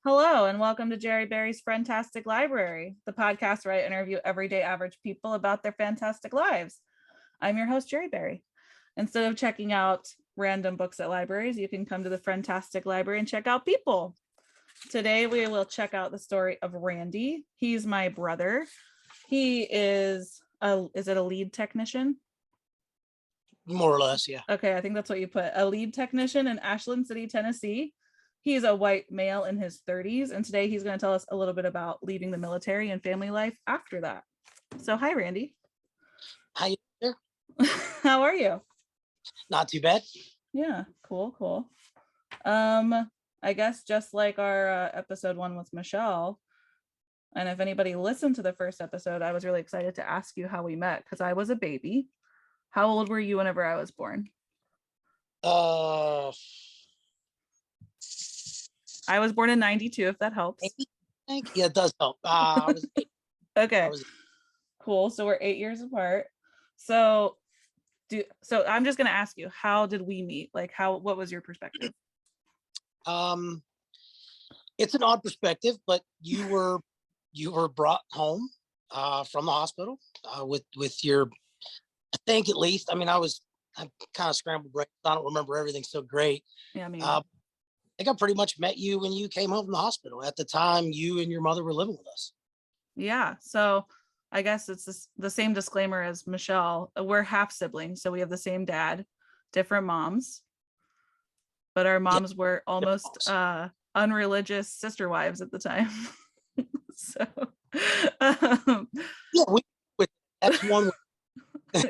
Hello, and welcome to Jerri Berry's Friend-tastic Library, the podcast where I interview everyday average people about their fantastic lives. I'm your host, Jerri Berry. Instead of checking out random books at libraries, you can come to the Friend-tastic Library and check out people. Today, we will check out the story of Randy. He's my brother. He is it a lead technician? More or less, yeah. Okay, I think that's what you put. A lead technician in Ashland City, Tennessee. He's a white male in his 30s, and today he's going to tell us a little bit about leaving the military and family life after that. So, hi, Randy. Hi there. How are you? Not too bad. Yeah, cool. I guess just like our episode 1 with Michelle, and if anybody listened to the first episode, I was really excited to ask you how we met because I was a baby. How old were you whenever I was born? I was born in 92, if that helps. Yeah, it does help. I was 8. Okay. Cool. So we're 8 years apart. So I'm just going to ask you, how did we meet? Like what was your perspective? It's an odd perspective, but you were brought home from the hospital with your, I think at least, I kind of scrambled brains. I don't remember everything so great. Yeah, me. I think I pretty much met you when you came home from the hospital. At the time, you and your mother were living with us. Yeah. So I guess it's the same disclaimer as Michelle. We're half siblings, so we have the same dad, different moms, but our moms were almost unreligious sister wives at the time. So that's one.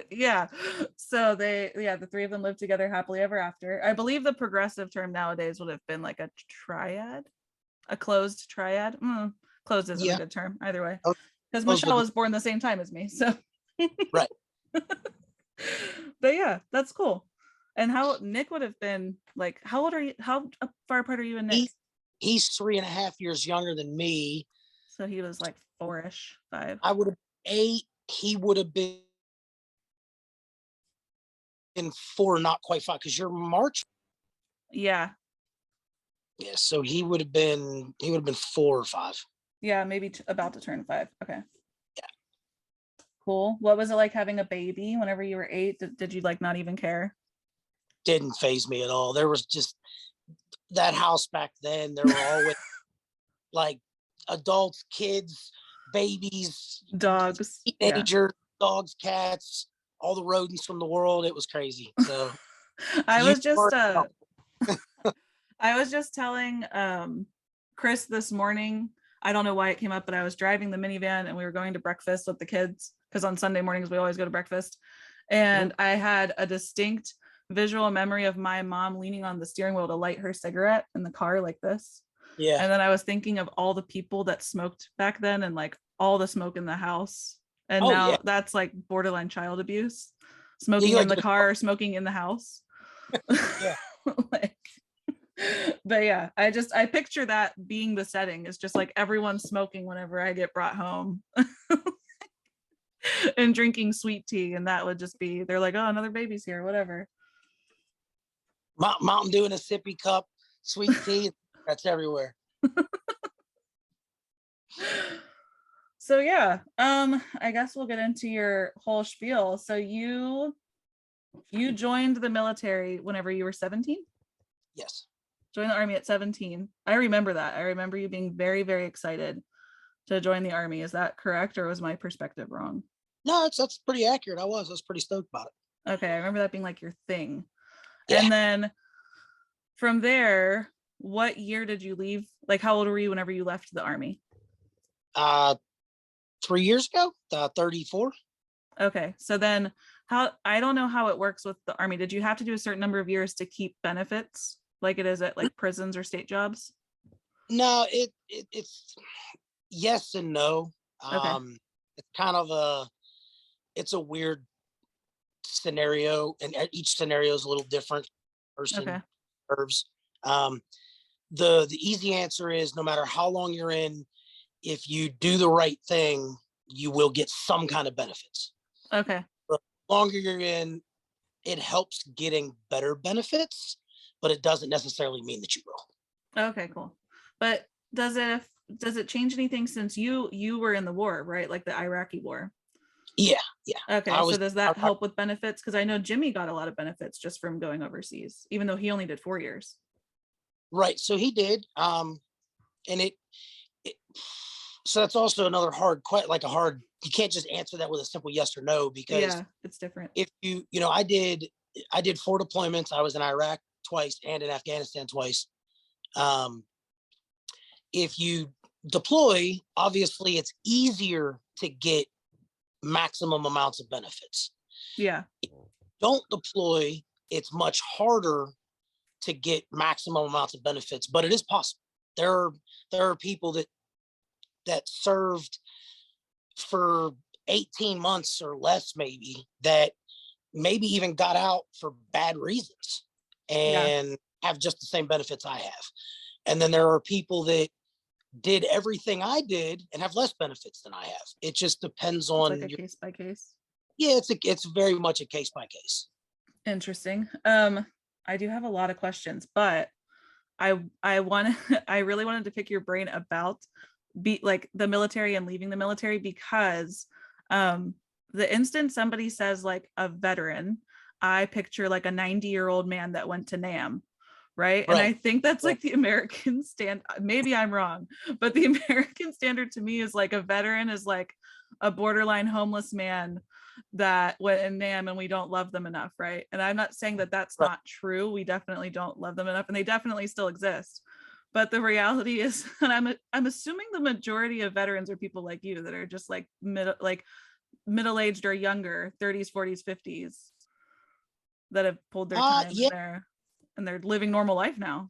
Yeah. So the three of them lived together happily ever after. I believe the progressive term nowadays would have been like a triad, a closed triad. Closed isn't a good term either way, because Michelle was born the same time as me. So right. But yeah, that's cool. And how Nick would have been like, how old are you? How far apart are you and Nick? He's 3.5 years younger than me. So he was like 4-ish, 5. I would have 8. He would have been 4, not quite 5, because you're March. Yeah. Yeah, so he would have been 4 or 5. Yeah, maybe about to turn 5. Okay. Yeah. Cool. What was it like having a baby whenever you were 8? Did you like not even care? Didn't faze me at all. There was just that house back then. There were always like adults, kids, babies, dogs, teenagers, dogs, cats, all the rodents from the world. It was crazy. So I was just telling Chris this morning. I don't know why it came up, but I was driving the minivan and we were going to breakfast with the kids because on Sunday mornings we always go to breakfast. And I had a distinct visual memory of my mom leaning on the steering wheel to light her cigarette in the car like this. Yeah. And then I was thinking of all the people that smoked back then and like all the smoke in the house. And now that's like borderline child abuse. Smoking in the car or smoking in the house. Yeah. But yeah, I picture that being the setting. It's just like everyone smoking whenever I get brought home and drinking sweet tea. And that would just be, they're like, oh, another baby's here, whatever. Mountain Dew in a sippy cup, sweet tea, that's everywhere. So yeah, I guess we'll get into your whole spiel. So you joined the military whenever you were 17? Yes. Joined the Army at 17. I remember that. I remember you being very, very excited to join the Army. Is that correct, or was my perspective wrong? No, that's pretty accurate. I was pretty stoked about it. Okay, I remember that being like your thing. Yeah. And then from there, what year did you leave? Like, how old were you whenever you left the Army? 3 years ago, 34. Okay, so then I don't know how it works with the Army. Did you have to do a certain number of years to keep benefits like it is at like prisons or state jobs? No, it's yes and no. Okay. It's kind of it's a weird scenario, and each scenario is a little different. Person serves. The easy answer is no matter how long you're in, if you do the right thing, you will get some kind of benefits. Okay. But the longer you're in, it helps getting better benefits, but it doesn't necessarily mean that you will. Okay, cool. But does it change anything since you were in the war, right? Like the Iraqi war. Yeah. Okay, so does that help with benefits? Because I know Jimmy got a lot of benefits just from going overseas, even though he only did 4 years. Right. So he did. And it so that's also another you can't just answer that with a simple yes or no, because it's different. if I did 4 deployments. I was in Iraq twice and in Afghanistan twice. If you deploy, obviously it's easier to get maximum amounts of benefits. Yeah. If you don't deploy, it's much harder to get maximum amounts of benefits, but it is possible. There are people that served for 18 months or less, maybe, that maybe even got out for bad reasons and have just the same benefits I have. And then there are people that did everything I did and have less benefits than I have. It just depends on like a case by case. Yeah, it's very much a case by case. Interesting. I do have a lot of questions, but I really wanted to pick your brain about like the military and leaving the military, because the instant somebody says like a veteran, I picture like a 90-year-old man that went to NAM, right? And I think that's like the American maybe I'm wrong, but the American standard to me is like a veteran is like a borderline homeless man that went in NAM and we don't love them enough, right? And I'm not saying that that's not true. We definitely don't love them enough, and they definitely still exist. But the reality is, and I'm assuming the majority of veterans are people like you that are just like middle-aged or younger, 30s, 40s, 50s, that have pulled their time and they're living normal life now.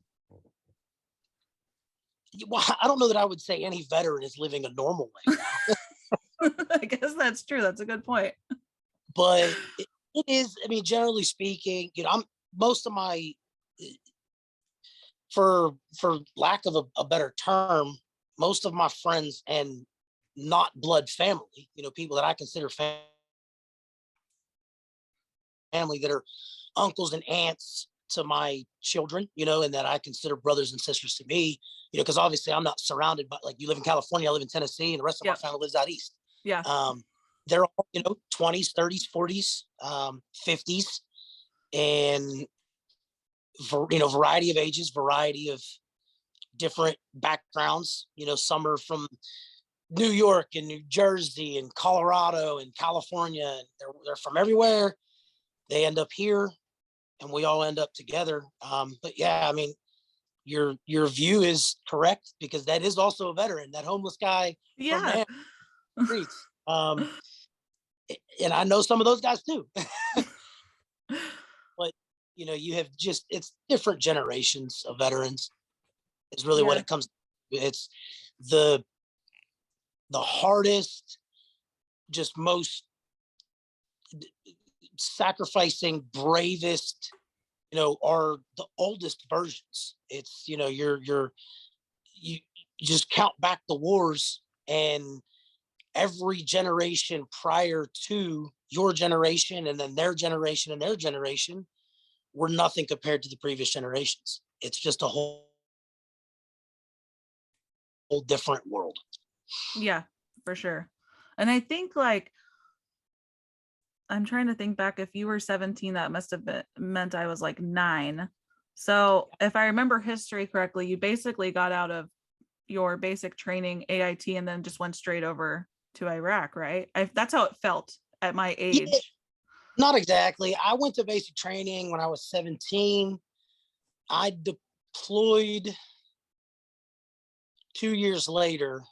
Well, I don't know that I would say any veteran is living a normal life now. I guess that's true. That's a good point. But it is, I mean, generally speaking, I'm most of my, for lack of a better term, most of my friends and not blood family, people that I consider family, that are uncles and aunts to my children, and that I consider brothers and sisters to me, because obviously I'm not surrounded by, like, you live in California, I live in Tennessee, and the rest of my family lives out east. Yeah. They're all, 20s, 30s, 40s, 50s, and variety of ages, variety of different backgrounds. Some are from New York and New Jersey and Colorado and California. And they're from everywhere. They end up here, and we all end up together. But yeah, I mean, your view is correct, because that is also a veteran, that homeless guy from the streets. And I know some of those guys too. But you have it's different generations of veterans is really what it comes to. It's the hardest, just most sacrificing, bravest, are the oldest versions. It's, you just count back the wars, and every generation prior to your generation, and then their generation and their generation, were nothing compared to the previous generations. It's just a whole different world. Yeah, for sure. And I think, like, I'm trying to think back, if you were 17, that must have meant I was like 9. So if I remember history correctly, you basically got out of your basic training, AIT, and then just went straight over to Iraq, right? That's how it felt at my age. Yeah, not exactly. I went to basic training when I was 17. I deployed 2 years later.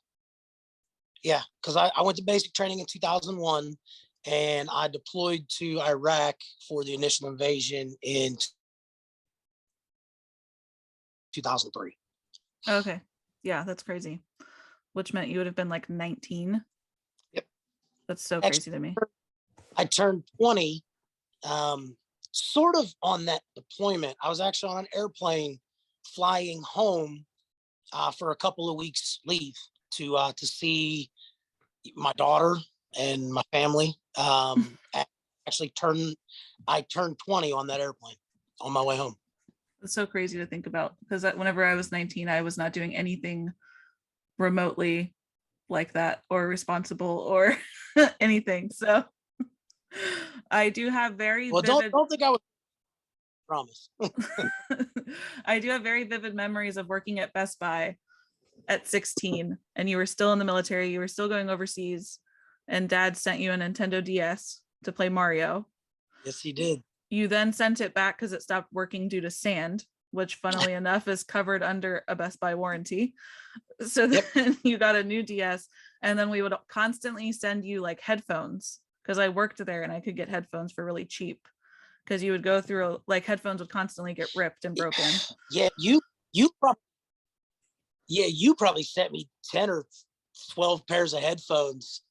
Yeah, because I went to basic training in 2001, and I deployed to Iraq for the initial invasion in 2003. Okay. Yeah, that's crazy. Which meant you would have been like 19. Yep. That's so crazy to me. I turned 20, sort of on that deployment. I was actually on an airplane flying home for a couple of weeks leave to see my daughter and my family. Actually I turned 20 on that airplane on my way home. It's so crazy to think about, because whenever I was 19, I was not doing anything remotely like that or responsible or anything. So I do have very Well, vivid don't think I would promise. I do have very vivid memories of working at Best Buy at 16, and you were still in the military, you were still going overseas, and dad sent you a Nintendo DS to play Mario. Yes, he did. You then sent it back because it stopped working due to sand, which funnily enough is covered under a Best Buy warranty. So then Yep. you got a new DS, and then we would constantly send you like headphones because I worked there and I could get headphones for really cheap because you would go through like headphones would constantly get ripped and broken. Yeah, you probably sent me 10 or 12 pairs of headphones.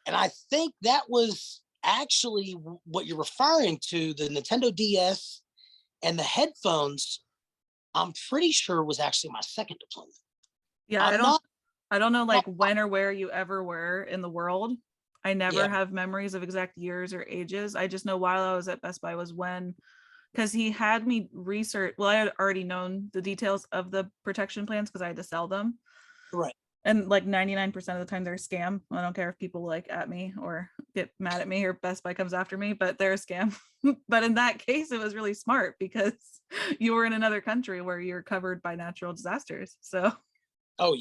And I think that was actually what you're referring to, the Nintendo DS and the headphones. I'm pretty sure was actually my second deployment. Yeah, I'm I don't know like not, when or where you ever were in the world. I never yeah, have memories of exact years or ages. I just know while I was at Best Buy was when, because he had me research. Well, I had already known the details of the protection plans because I had to sell them. right. And like 99% of the time they're a scam. I don't care if people like at me or get mad at me or Best Buy comes after me, but they're a scam. But in that case, it was really smart because you were in another country where you're covered by natural disasters. So, Oh,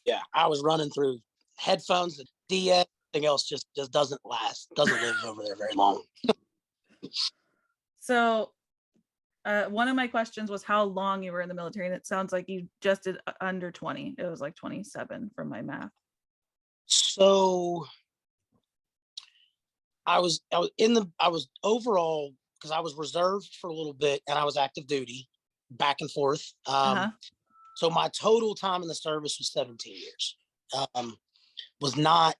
yeah. I was running through headphones, the DS, everything else just doesn't last, doesn't live over there very long. so one of my questions was how long you were in the military, and it sounds like you just did under 20. It was like 27 from my math. So I was overall, because I was reserved for a little bit and I was active duty back and forth. Uh-huh. So my total time in the service was 17 years. Was not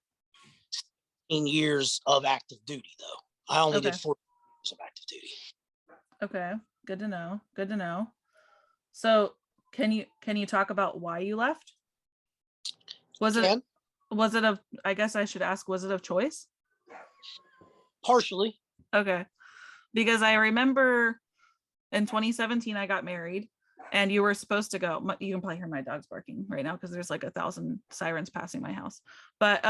16 years of active duty though. I only did 4 years of active duty. Okay. Good to know. Good to know. So can you talk about why you left? Was it of, I guess I should ask, was it of choice? Partially. Okay. Because I remember in 2017 I got married and you were supposed to go. You can probably hear my dogs barking right now because there's like 1,000 sirens passing my house. But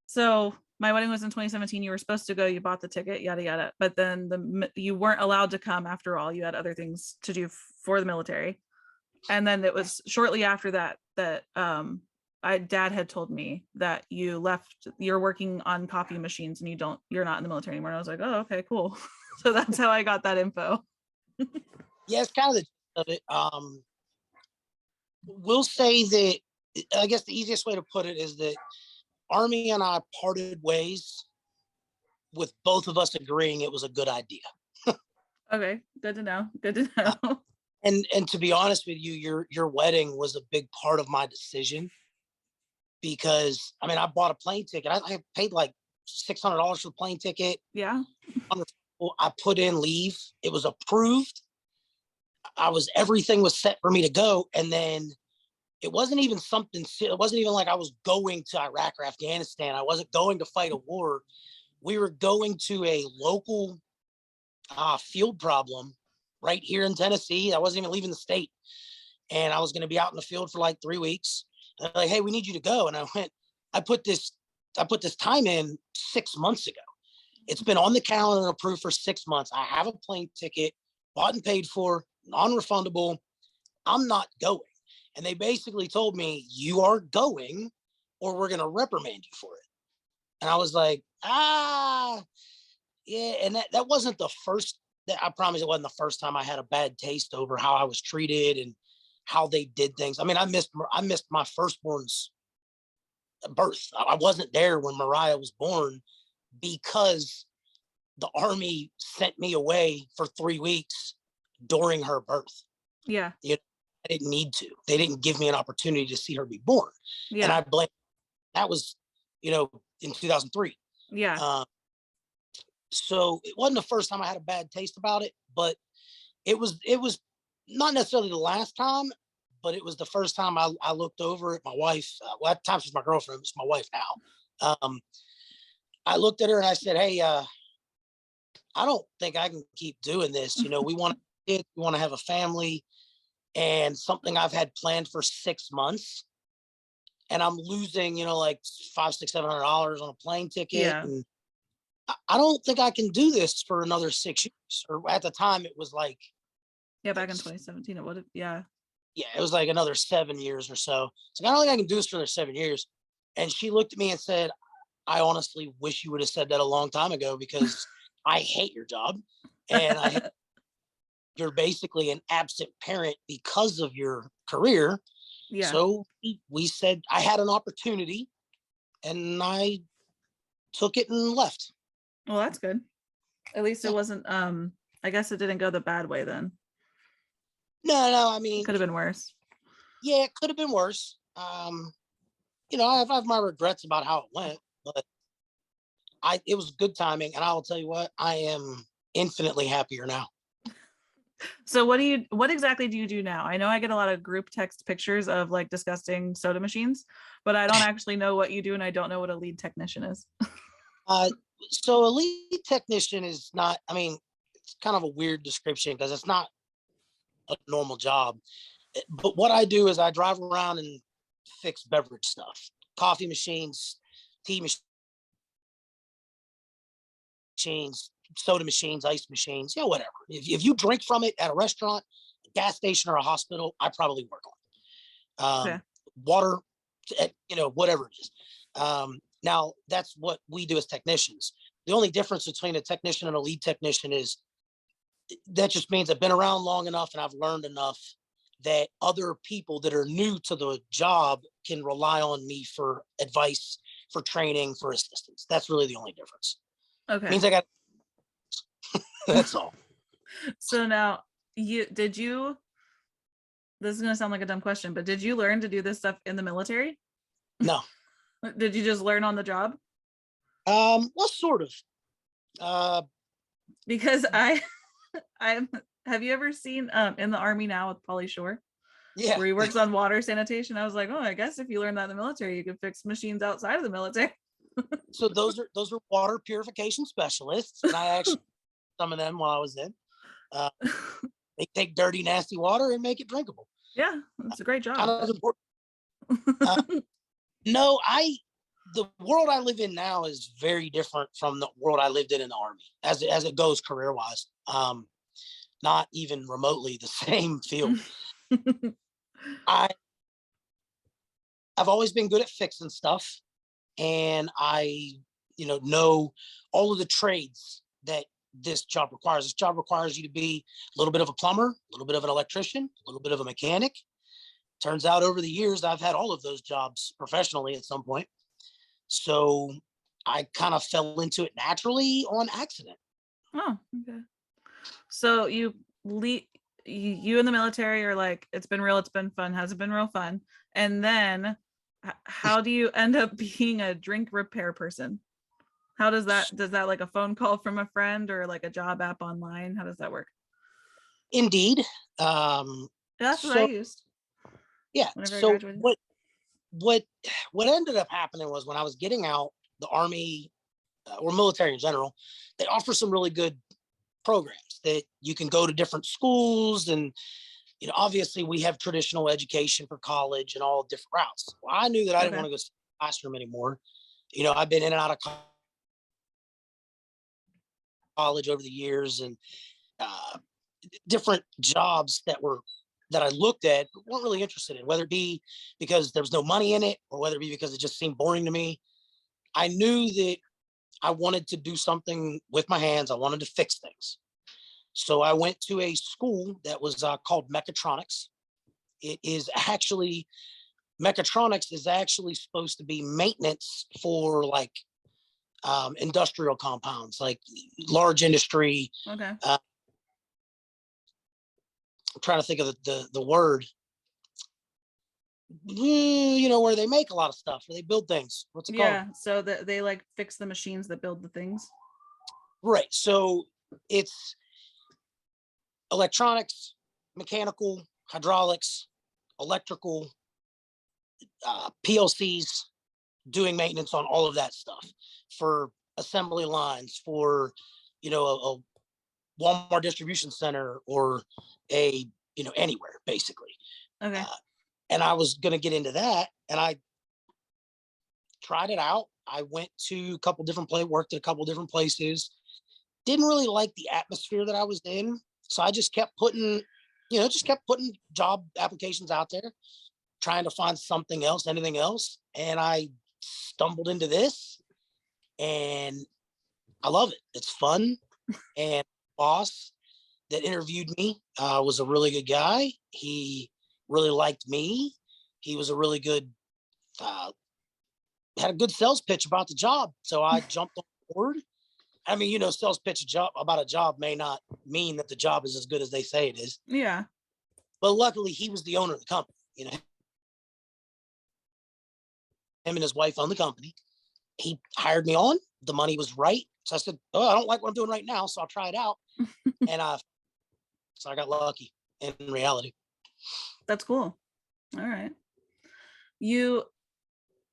so my wedding was in 2017. You were supposed to go, you bought the ticket, yada yada, but then you weren't allowed to come after all. You had other things to do for the military. And then it was shortly after that dad had told me that you're working on copy machines and you're not in the military anymore. And I was like, oh, okay, cool. So that's how I got that info. Yeah, it's kind of the gist of it. We'll say that, I guess the easiest way to put it is that Army and I parted ways with both of us agreeing it was a good idea. Okay, good to know. Good to know. And to be honest with you, your wedding was a big part of my decision because I mean I bought a plane ticket. I paid like $600 for the plane ticket. Yeah. I put in leave. It was approved. Everything was set for me to go, and then it wasn't even something. It wasn't even like I was going to Iraq or Afghanistan. I wasn't going to fight a war. We were going to a local field problem right here in Tennessee. I wasn't even leaving the state, and I was going to be out in the field for like 3 weeks. And they're like, "Hey, we need you to go." And I went. I put this time in 6 months ago. It's been on the calendar and approved for 6 months. I have a plane ticket, bought and paid for, non-refundable. I'm not going. And they basically told me, you are going or we're going to reprimand you for it. And I was like, yeah. And that wasn't the first, I promise it wasn't the first time I had a bad taste over how I was treated and how they did things. I mean, I missed my firstborn's birth. I wasn't there when Mariah was born because the Army sent me away for 3 weeks during her birth. Yeah. You know, I didn't need to. They didn't give me an opportunity to see her be born. Yeah. And I blame that was, in 2003. Yeah. So it wasn't the first time I had a bad taste about it, but it was not necessarily the last time, but it was the first time I looked over at my wife. Well, at times she's my girlfriend, it's my wife now. I looked at her and I said, "Hey, I don't think I can keep doing this. We want kids, we want to have a family, and something I've had planned for 6 months, and I'm losing, like $500, $600, $700 on a plane ticket. Yeah. And I don't think I can do this for another 6 years. Or at the time it was like, Yeah, back in 2017, it would have, yeah. Yeah, it was like another 7 years or so. So I don't think I can do this for another 7 years. And she looked at me and said, I honestly wish you would have said that a long time ago, because I hate your job. And you're basically an absent parent because of your career. Yeah. So we said I had an opportunity and I took it and left. Well, that's good. At least it wasn't, I guess it didn't go the bad way then. No, I mean, it could have been worse. Yeah, it could have been worse. I have my regrets about how it went, but it was good timing, and I will tell you what, I am infinitely happier now. So what exactly do you do now? I know I get a lot of group text pictures of like disgusting soda machines, but I don't actually know what you do, and I don't know what a lead technician is. So a lead technician is not, it's kind of a weird description because it's not a normal job. But what I do is I drive around and fix beverage stuff, coffee machines, tea machines, soda machines, ice machines, whatever. If you drink from it at a restaurant, a gas station, or a hospital, I probably work on it. Okay. Water, whatever it is. Now, that's what we do as technicians. The only difference between a technician and a lead technician is that just means I've been around long enough and I've learned enough that other people that are new to the job can rely on me for advice, for training, for assistance. That's really the only difference. Okay. It means I got that's all. So now this is going to sound like a dumb question, but did you learn to do this stuff in the military? No. Did you just learn on the job? Well, sort of. Because have you ever seen In the Army Now with Pauly Shore? Yeah. Where he works on water sanitation. I was like, I guess if you learn that in the military, you can fix machines outside of the military. So those are water purification specialists, and I actually some of them while I was in. They take dirty, nasty water and make it drinkable. Yeah, it's a great job. Kind of important. No, the world I live in now is very different from the world I lived in the Army, as it goes career wise. Not even remotely the same field. I've always been good at fixing stuff, and I know all of the trades that this job requires. This job requires you to be a little bit of a plumber, a little bit of an electrician, a little bit of a mechanic. Turns out over the years, I've had all of those jobs professionally at some point. So I kind of fell into it naturally on accident. Oh, okay. So you in the military are like, it's been real, it's been fun. Has it been real fun? And then how do you end up being a drink repair person? How does that like a phone call from a friend or like a job app online? How does that work? Indeed. That's what I used. Yeah. So what ended up happening was when I was getting out, the Army or military in general, they offer some really good programs that you can go to different schools, and obviously we have traditional education for college and all different routes. Well, I knew that I didn't want to go to the classroom anymore. I've been in and out of college over the years, and different jobs that I looked at weren't really interested in, whether it be because there was no money in it or whether it be because it just seemed boring to me. I knew that I wanted to do something with my hands. I wanted to fix things. So I went to a school that was called mechatronics. Mechatronics is actually supposed to be maintenance for like industrial compounds, like large industry. Okay. I'm trying to think of the word. Where they make a lot of stuff, where they build things. What's it called? Yeah, so that they like fix the machines that build the things. Right. So it's electronics, mechanical, hydraulics, electrical, PLCs, doing maintenance on all of that stuff for assembly lines, for Walmart distribution center or a, anywhere basically. Okay. And I was going to get into that, and I tried it out. I went to a couple different worked at a couple different places. Didn't really like the atmosphere that I was in. So I just kept putting, job applications out there, trying to find something else, anything else. And I stumbled into this, and I love it. It's fun. And boss that interviewed me was a really good guy. He really liked me. He was a really good, had a good sales pitch about the job. So I jumped on board. I mean, sales pitch about a job may not mean that the job is as good as they say it is. Yeah. But luckily, he was the owner of the company. Him and his wife own the company. He hired me on. The money was right. So I said, "Oh, I don't like what I'm doing right now, so I'll try it out." And so I got lucky in reality. That's cool. All right.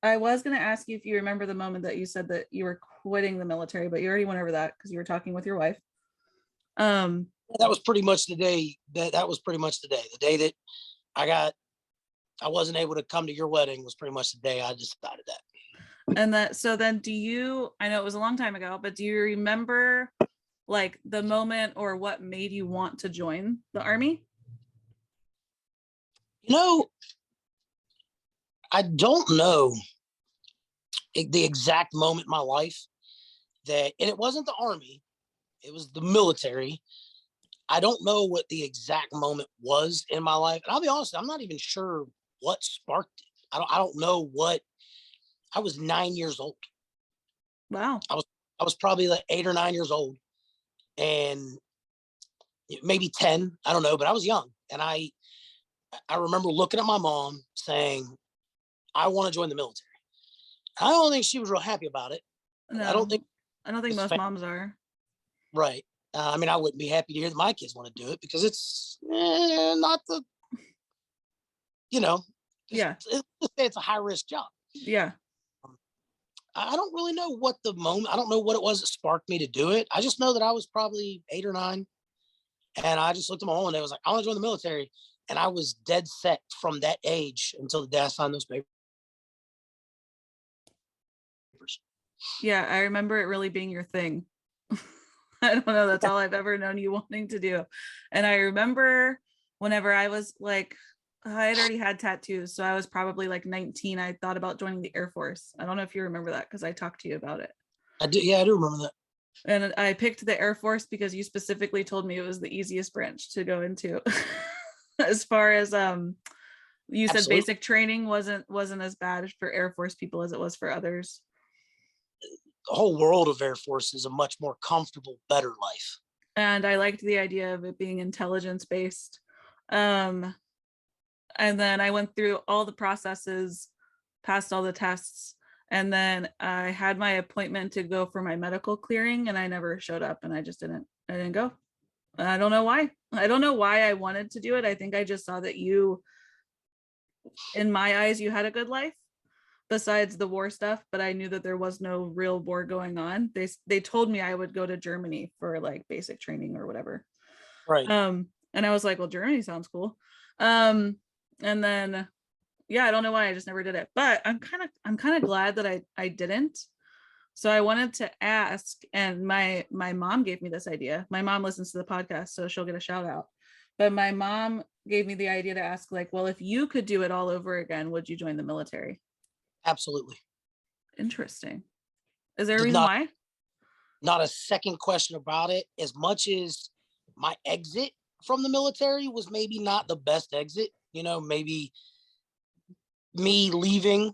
I was going to ask you if you remember the moment that you said that you were quitting the military, but you already went over that because you were talking with your wife. That was pretty much the day the day that I wasn't able to come to your wedding was pretty much the day I decided that. And so then I know it was a long time ago, but do you remember like the moment or what made you want to join the Army? I don't know the exact moment in my life and it wasn't the Army, it was the military. I don't know what the exact moment was in my life. And I'll be honest, I'm not even sure what sparked it. I don't know what. I was 9 years old. Wow. I was probably like 8 or 9 years old, and maybe 10. I don't know, but I was young. And I remember looking at my mom saying, "I want to join the military." I don't think she was real happy about it. No, I don't think most moms are. Right. I mean, I wouldn't be happy to hear that my kids want to do it because it's not the, Yeah. It's a high risk job. Yeah. I don't really know what the moment, I don't know what it was that sparked me to do it. I just know that I was probably 8 or 9, and I just looked at my mom and I was like, "I want to join the military." And I was dead set from that age until the day I signed those papers. Yeah, I remember it really being your thing. I don't know, that's all I've ever known you wanting to do. And I remember whenever I was like, I had already had tattoos, so I was probably like 19. I thought about joining the Air Force. I don't know if you remember that because I talked to you about it. I do. Yeah, I do remember that. And I picked the Air Force because you specifically told me it was the easiest branch to go into. As far as you said, Absolutely. basic training wasn't as bad for Air Force people as it was for others. The whole world of Air Force is a much more comfortable, better life. And I liked the idea of it being intelligence based. And then I went through all the processes, passed all the tests, and then I had my appointment to go for my medical clearing, and I never showed up, and I didn't go. I don't know why. I don't know why I wanted to do it. I think I just saw that in my eyes, you had a good life besides the war stuff, but I knew that there was no real war going on. They told me I would go to Germany for like basic training or whatever. Right. And I was like, well, Germany sounds cool. And then yeah, I don't know why I just never did it, but I'm kind of glad that I didn't. So I wanted to ask, and my mom gave me this idea. My mom listens to the podcast, so she'll get a shout out. But my mom gave me the idea to ask, like, well, if you could do it all over again, would you join the military? Absolutely. Interesting. Is there a reason why? Not a second question about it. As much as my exit from the military was maybe not the best exit, maybe me leaving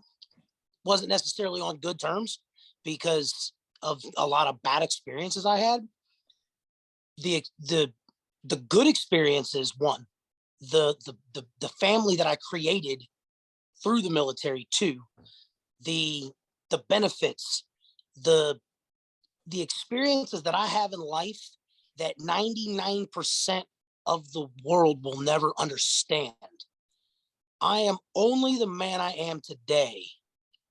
wasn't necessarily on good terms because of a lot of bad experiences I had. The good experiences, one, the family that I created through the military, two, the benefits, the experiences that I have in life that 99% of the world will never understand. I am only the man I am today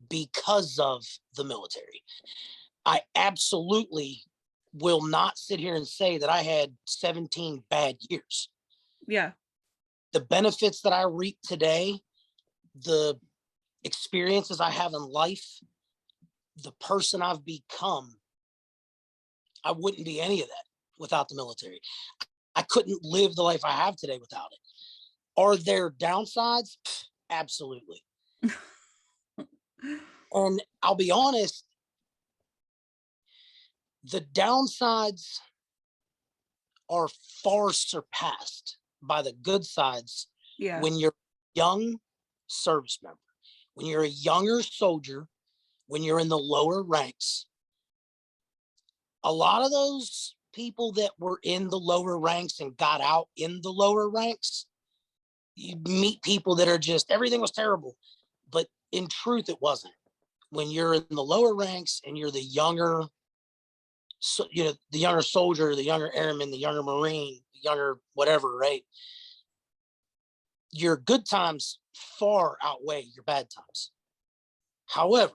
because of the military. I absolutely will not sit here and say that I had 17 bad years. Yeah. The benefits that I reap today, the experiences I have in life, the person I've become, I wouldn't be any of that without the military. I couldn't live the life I have today without it. Are there downsides? Absolutely. And I'll be honest, the downsides are far surpassed by the good sides. Yeah. When you're a young service member, when you're a younger soldier, when you're in the lower ranks. A lot of those people that were in the lower ranks and got out in the lower ranks, you meet people that are just, everything was terrible. But in truth, it wasn't. When you're in the lower ranks and you're the younger, so, the younger soldier, the younger airman, the younger Marine, the younger whatever, right? Your good times far outweigh your bad times. However,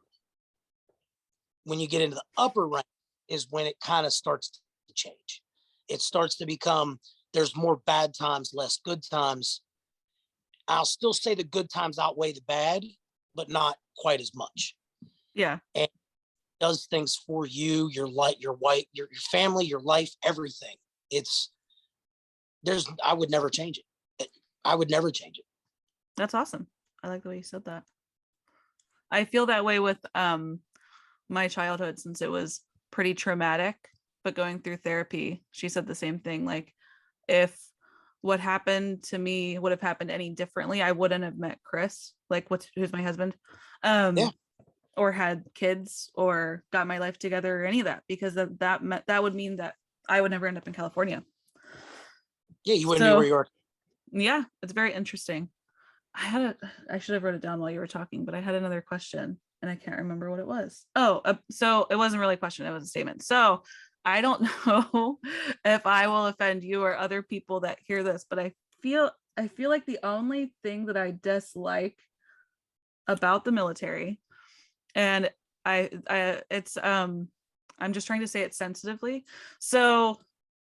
when you get into the upper rank is when it kind of starts to change. It starts to become, there's more bad times, less good times. I'll still say the good times outweigh the bad, but not quite as much. Yeah. And it does things for you, your life, your wife, your family, your life, everything. I would never change it. I would never change it. That's awesome. I like the way you said that. I feel that way with my childhood, since it was pretty traumatic, but going through therapy, she said the same thing. Like, if what happened to me would have happened any differently, I wouldn't have met Chris, like who's my husband, or had kids or got my life together or any of that, because that would mean that I would never end up in California. Yeah, you wouldn't be where you are. Yeah, it's very interesting. I should have wrote it down while you were talking, but I had another question and I can't remember what it was. So it wasn't really a question, it was a statement. So I don't know if I will offend you or other people that hear this, but I feel like the only thing that I dislike about the military, and I'm just trying to say it sensitively. So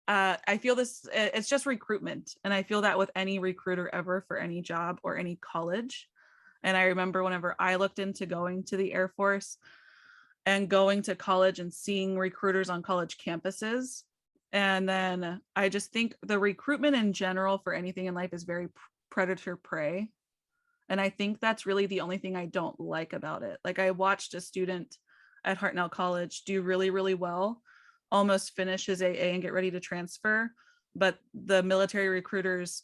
I feel it's just recruitment. And I feel that with any recruiter ever for any job or any college. And I remember whenever I looked into going to the Air Force and going to college and seeing recruiters on college campuses. And then I just think the recruitment in general for anything in life is very predator prey. And I think that's really the only thing I don't like about it. Like, I watched a student at Hartnell College do really, really well, almost finish his AA and get ready to transfer, but the military recruiters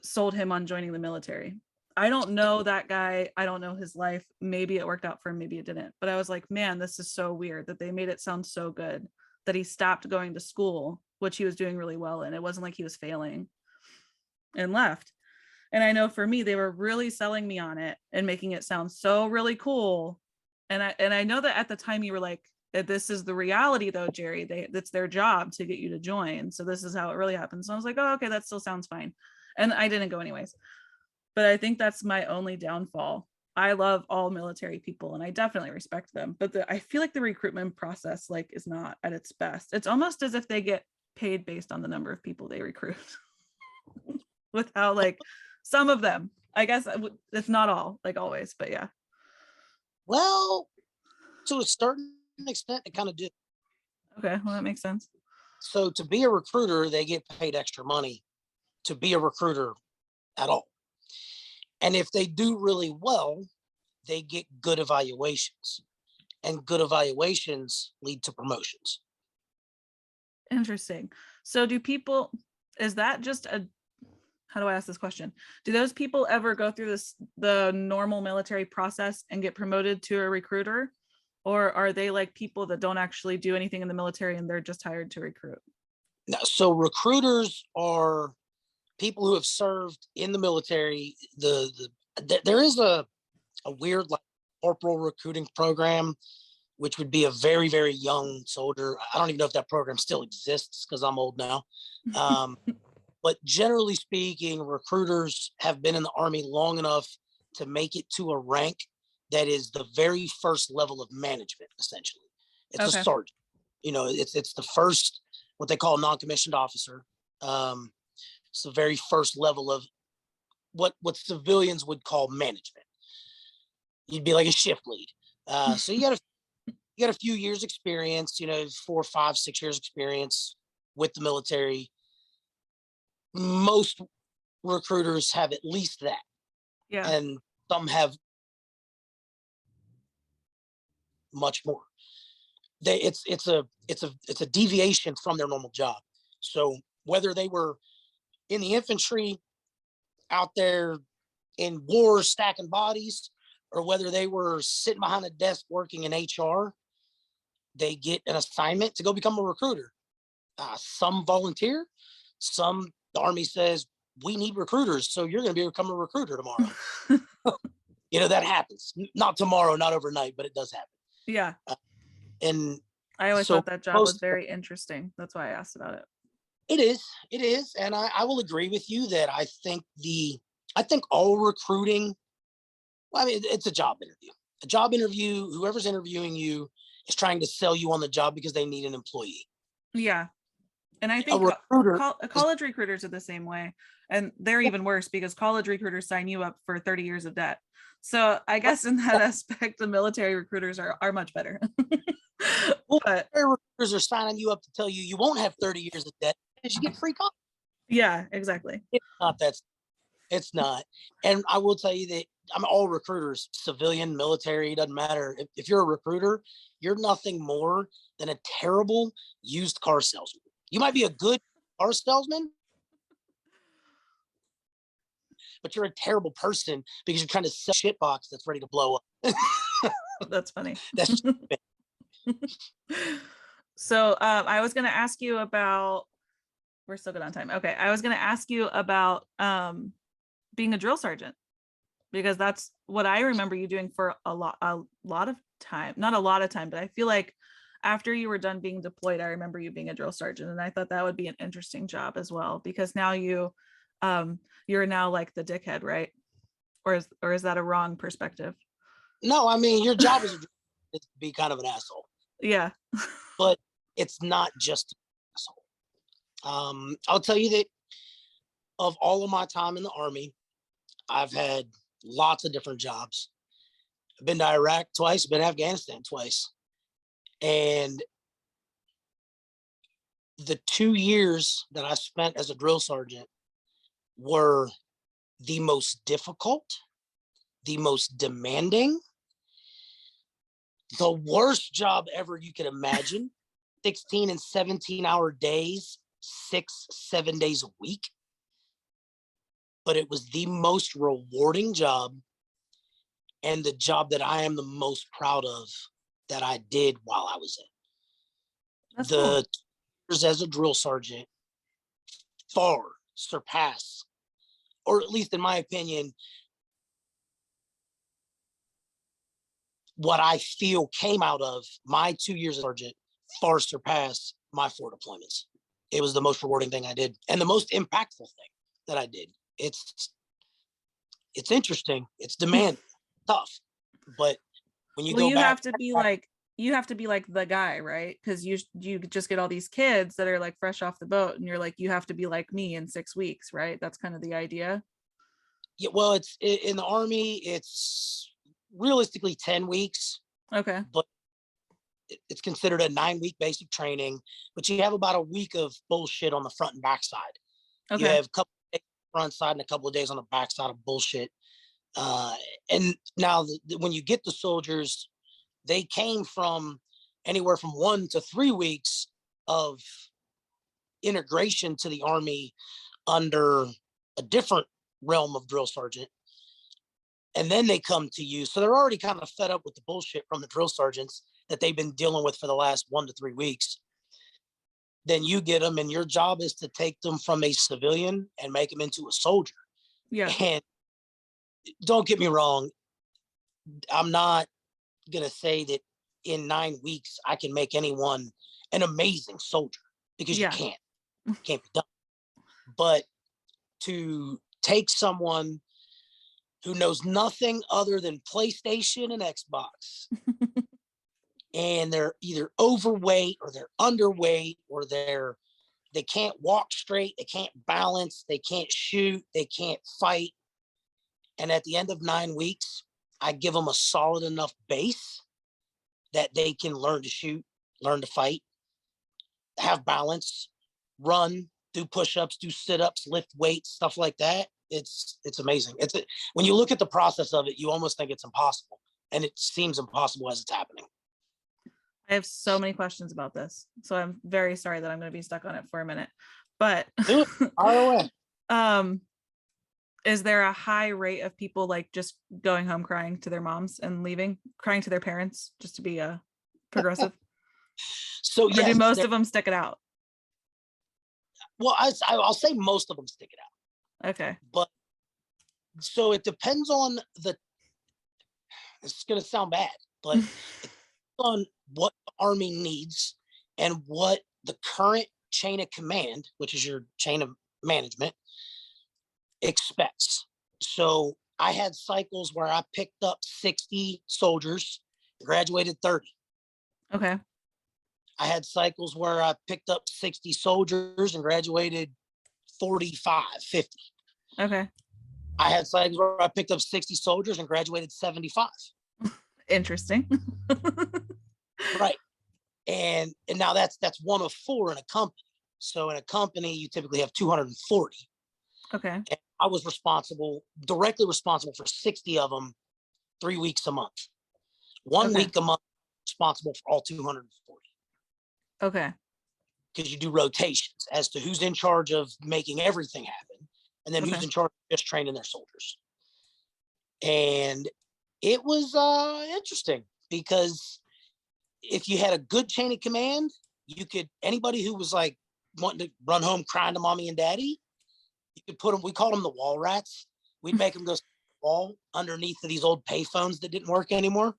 sold him on joining the military. I don't know that guy. I don't know his life. Maybe it worked out for him, maybe it didn't. But I was like, man, this is so weird that they made it sound so good that he stopped going to school, which he was doing really well in. It wasn't like he was failing, and left. And I know for me, they were really selling me on it and making it sound so really cool. And I know that at the time you were like, this is the reality though, Jerri. It's their job to get you to join. So this is how it really happens. So I was like, oh, okay, that still sounds fine. And I didn't go anyways. But I think that's my only downfall. I love all military people and I definitely respect them. But I feel like the recruitment process is not at its best. It's almost as if they get paid based on the number of people they recruit. With how some of them, I guess it's not all, always, but yeah. Well, to a certain extent, it kind of did. Okay, well, that makes sense. So to be a recruiter, they get paid extra money to be a recruiter at all. And if they do really well, they get good evaluations. And good evaluations lead to promotions. Interesting. So is that just how do I ask this question? Do those people ever go through the normal military process and get promoted to a recruiter? Or are they like people that don't actually do anything in the military and they're just hired to recruit? So recruiters are people who have served in the military. There is a weird corporal recruiting program, which would be a very, very young soldier. I don't even know if that program still exists because I'm old now. But generally speaking, recruiters have been in the Army long enough to make it to a rank that is the very first level of management, essentially. It's a sergeant. It's the first what they call a non-commissioned officer. It's the very first level of what civilians would call management. You'd be like a shift lead. So you got a few years experience, 4, 5, 6 years experience with the military. Most recruiters have at least that. Yeah. And some have much more. It's a deviation from their normal job. So whether they were in the infantry out there in war stacking bodies, or whether they were sitting behind a desk working in HR, they get an assignment to go become a recruiter. Some volunteer, the Army says, we need recruiters, so you're going to become a recruiter tomorrow. That happens. Not tomorrow, not overnight, but it does happen. Yeah. And I always thought that job was very interesting. That's why I asked about it. It is. And I will agree with you that I think all recruiting, well, I mean, it's a job interview. A job interview, whoever's interviewing you is trying to sell you on the job because they need an employee. Yeah. And I think college recruiters are the same way. And they're even worse because college recruiters sign you up for 30 years of debt. So I guess in that aspect, the military recruiters are much better. But recruiters are signing you up to tell you won't have 30 years of debt because you get free coffee. Yeah, exactly. It's not. And I will tell you that I'm all recruiters, civilian, military, doesn't matter. If you're a recruiter, you're nothing more than a terrible used car salesman. You might be a good car salesman, but you're a terrible person because you're trying to sell a shit box that's ready to blow up. That's funny. That's So I was going to ask you about, we're still good on time. Okay. I was going to ask you about being a drill sergeant, because that's what I remember you doing for a lot of time. Not a lot of time, but I feel like after you were done being deployed, I remember you being a drill sergeant, and I thought that would be an interesting job as well, because now you're now like the dickhead, right? Or is that a wrong perspective? No, I mean, your job is to be kind of an asshole. Yeah. But it's not just an asshole. I'll tell you that of all of my time in the Army, I've had lots of different jobs. I've been to Iraq twice, been to Afghanistan twice. And the 2 years that I spent as a drill sergeant were the most difficult, the most demanding, the worst job ever you could imagine. 16 and 17-hour days, 6-7 days a week. But it was the most rewarding job, and the job that I am the most proud of that I did while I was in. That's the cool. years as a drill sergeant far surpass, or at least in my opinion, what I feel came out of my 2 years as sergeant far surpass my 4 deployments. It was the most rewarding thing I did, and the most impactful thing that I did. It's interesting. It's demanding, tough, but when you go you back, have to be like the guy, right? Because you just get all these kids that are like fresh off the boat, and you're like, you have to be like me in 6 weeks, right? That's kind of the idea. Yeah, well, it's in the Army, it's realistically 10 weeks. Okay. But it's considered a 9-week basic training, but you have about a week of bullshit on the front and back side. Okay. You have a couple of days on the front side and a couple of days on the back side of bullshit. And now when you get the soldiers, they came from anywhere from 1 to 3 weeks of integration to the Army under a different realm of drill sergeant. And then they come to you. So they're already kind of fed up with the bullshit from the drill sergeants that they've been dealing with for the last 1 to 3 weeks. Then you get them, and your job is to take them from a civilian and make them into a soldier. Yeah. And don't get me wrong, I'm not going to say that in 9 weeks I can make anyone an amazing soldier, because you can't be done. But to take someone who knows nothing other than PlayStation and Xbox, and they're either overweight or they're underweight or they're They can't walk straight. They can't balance. They can't shoot. They can't fight. And at the end of 9 weeks, I give them a solid enough base that they can learn to shoot, learn to fight, have balance, run, do push-ups, do sit-ups, lift weights, stuff like that. It's amazing. When you look at the process of it, you almost think it's impossible, and it seems impossible as it's happening. I have so many questions about this, so I'm very sorry that I'm going to be stuck on it for a minute. But do it. Fire away. Is there a high rate of people like just going home crying to their moms and leaving, crying to their parents, just to be progressive? So yes, do most of them stick it out? Well, I'll say most of them stick it out. Okay. But so it depends on it's going to sound bad, but it depends on what the Army needs and what the current chain of command, which is your chain of management, expects. So I had cycles where I picked up 60 soldiers, graduated 30. Okay. I had cycles where I picked up 60 soldiers and graduated 45, 50. Okay. I had cycles where I picked up 60 soldiers and graduated 75. Interesting. Right. And now that's one of 4 in a company. So in a company, you typically have 240. Okay. And I was directly responsible for 60 of them 3 weeks a month. 1 week a month, responsible for all 240. Okay. Because you do rotations as to who's in charge of making everything happen, and then who's in charge of just training their soldiers. And it was interesting because if you had a good chain of command, anybody who was like wanting to run home crying to mommy and daddy, you could put them, we called them the wall rats. We'd make them go sit on the wall underneath of these old payphones that didn't work anymore.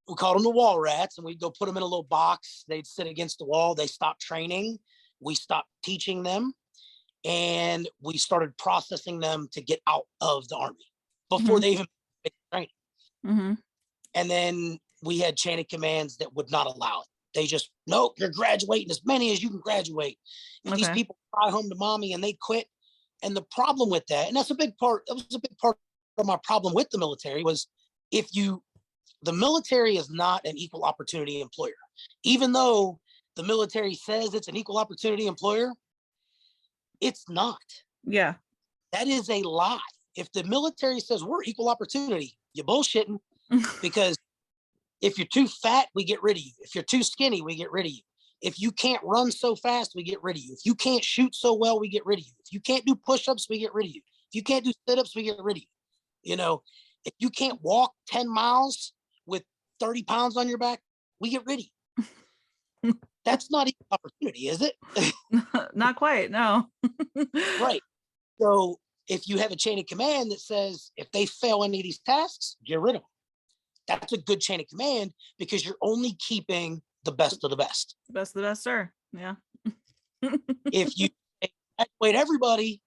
We called them the wall rats, and we'd go put them in a little box. They'd sit against the wall. They stopped training. We stopped teaching them, and we started processing them to get out of the Army before they even training. And then we had chain of commands that would not allow it. They just, nope, you're graduating as many as you can graduate. And these people fly home to mommy and they quit. And the problem with that, and that was a big part of my problem with the military, was the military is not an equal opportunity employer. Even though the military says it's an equal opportunity employer, it's not. Yeah. That is a lie. If the military says we're equal opportunity, you're bullshitting. Because if you're too fat, we get rid of you. If you're too skinny, we get rid of you. If you can't run so fast, we get rid of you. If you can't shoot so well, we get rid of you. If you can't do push-ups, we get rid of you. If you can't do sit-ups, we get rid of you. You know, if you can't walk 10 miles with 30 pounds on your back, we get rid of you. That's not equal opportunity, is it? Not quite, no. Right. So if you have a chain of command that says, if they fail any of these tasks, get rid of them. That's a good chain of command because you're only keeping the best of the best. The best of the best, sir. Yeah. If you evacuate everybody,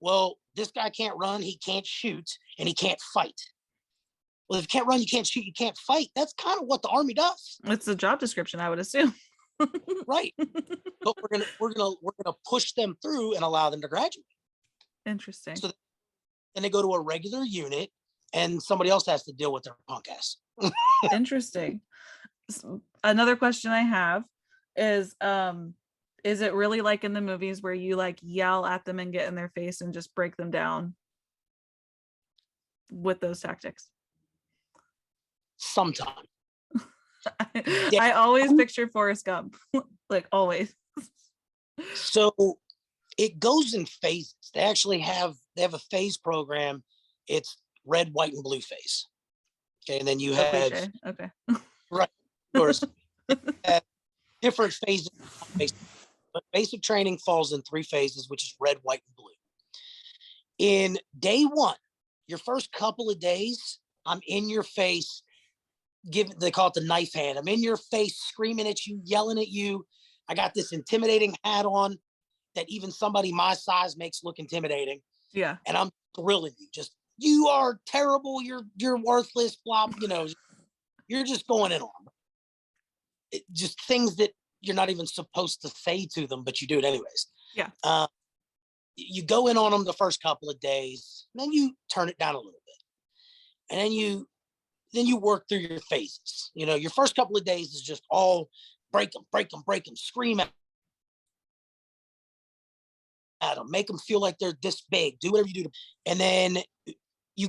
well, this guy can't run, he can't shoot, and he can't fight. Well, if you can't run, you can't shoot, you can't fight. That's kind of what the Army does. It's a job description, I would assume. Right. But we're gonna push them through and allow them to graduate. Interesting. So then they go to a regular unit and somebody else has to deal with their punk ass. Interesting. Another question I have is it really like in the movies where you like yell at them and get in their face and just break them down with those tactics? Sometimes. I always picture Forrest Gump, like always. So it goes in phases. They have a phase program. It's red, white, and blue phase. Okay, and then you have okay. Right, of course. Different phases, but basic training falls in 3 phases, which is red, white, and blue. In day 1, your first couple of days, I'm in your face. They call it the knife hand. I'm in your face, screaming at you, yelling at you. I got this intimidating hat on that even somebody my size makes look intimidating. Yeah. And I'm grilling you. Just, you are terrible. You're worthless. Blah. You know, you're just going in on them. Just things that you're not even supposed to say to them, but you do it anyways. Yeah. You go in on them the first couple of days, then you turn it down a little bit, and then you work through your phases. You know, your first couple of days is just all break them, scream at them, make them feel like they're this big, do whatever you do. And then you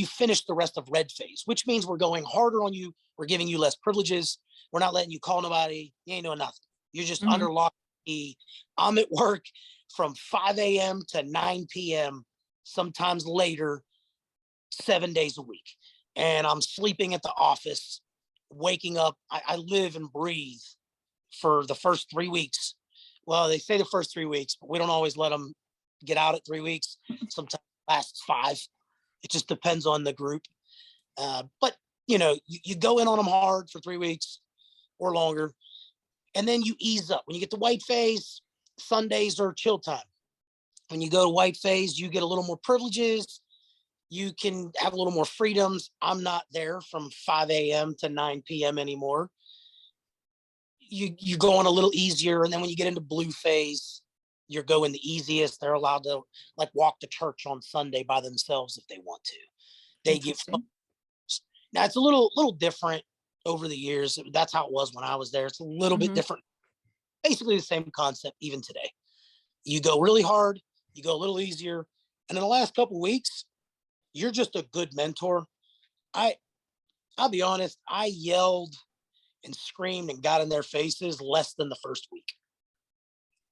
finish the rest of red phase, which means we're going harder on you. We're giving you less privileges. We're not letting you call nobody. You ain't doing nothing. You're just under lock. I'm at work from 5 a.m. to 9 p.m., sometimes later, 7 days a week. And I'm sleeping at the office, waking up. I live and breathe for the first 3 weeks. Well, they say the first 3 weeks, but we don't always let them get out at 3 weeks. Sometimes it lasts 5. It just depends on the group. But, you know, you go in on them hard for 3 weeks or longer, and then you ease up. When you get to white phase, Sundays are chill time. When you go to white phase, you get a little more privileges. You can have a little more freedoms. I'm not there from 5 a.m. to 9 p.m. anymore. You go on a little easier. And then when you get into blue phase, you're going the easiest. They're allowed to like walk to church on Sunday by themselves if they want to. They get now it's a little different over the years. That's how it was when I was there. It's a little bit different. Basically the same concept even today. You go really hard, you go a little easier, and in the last couple of weeks, you're just a good mentor. I'll be honest, I yelled and screamed and got in their faces less than the first week.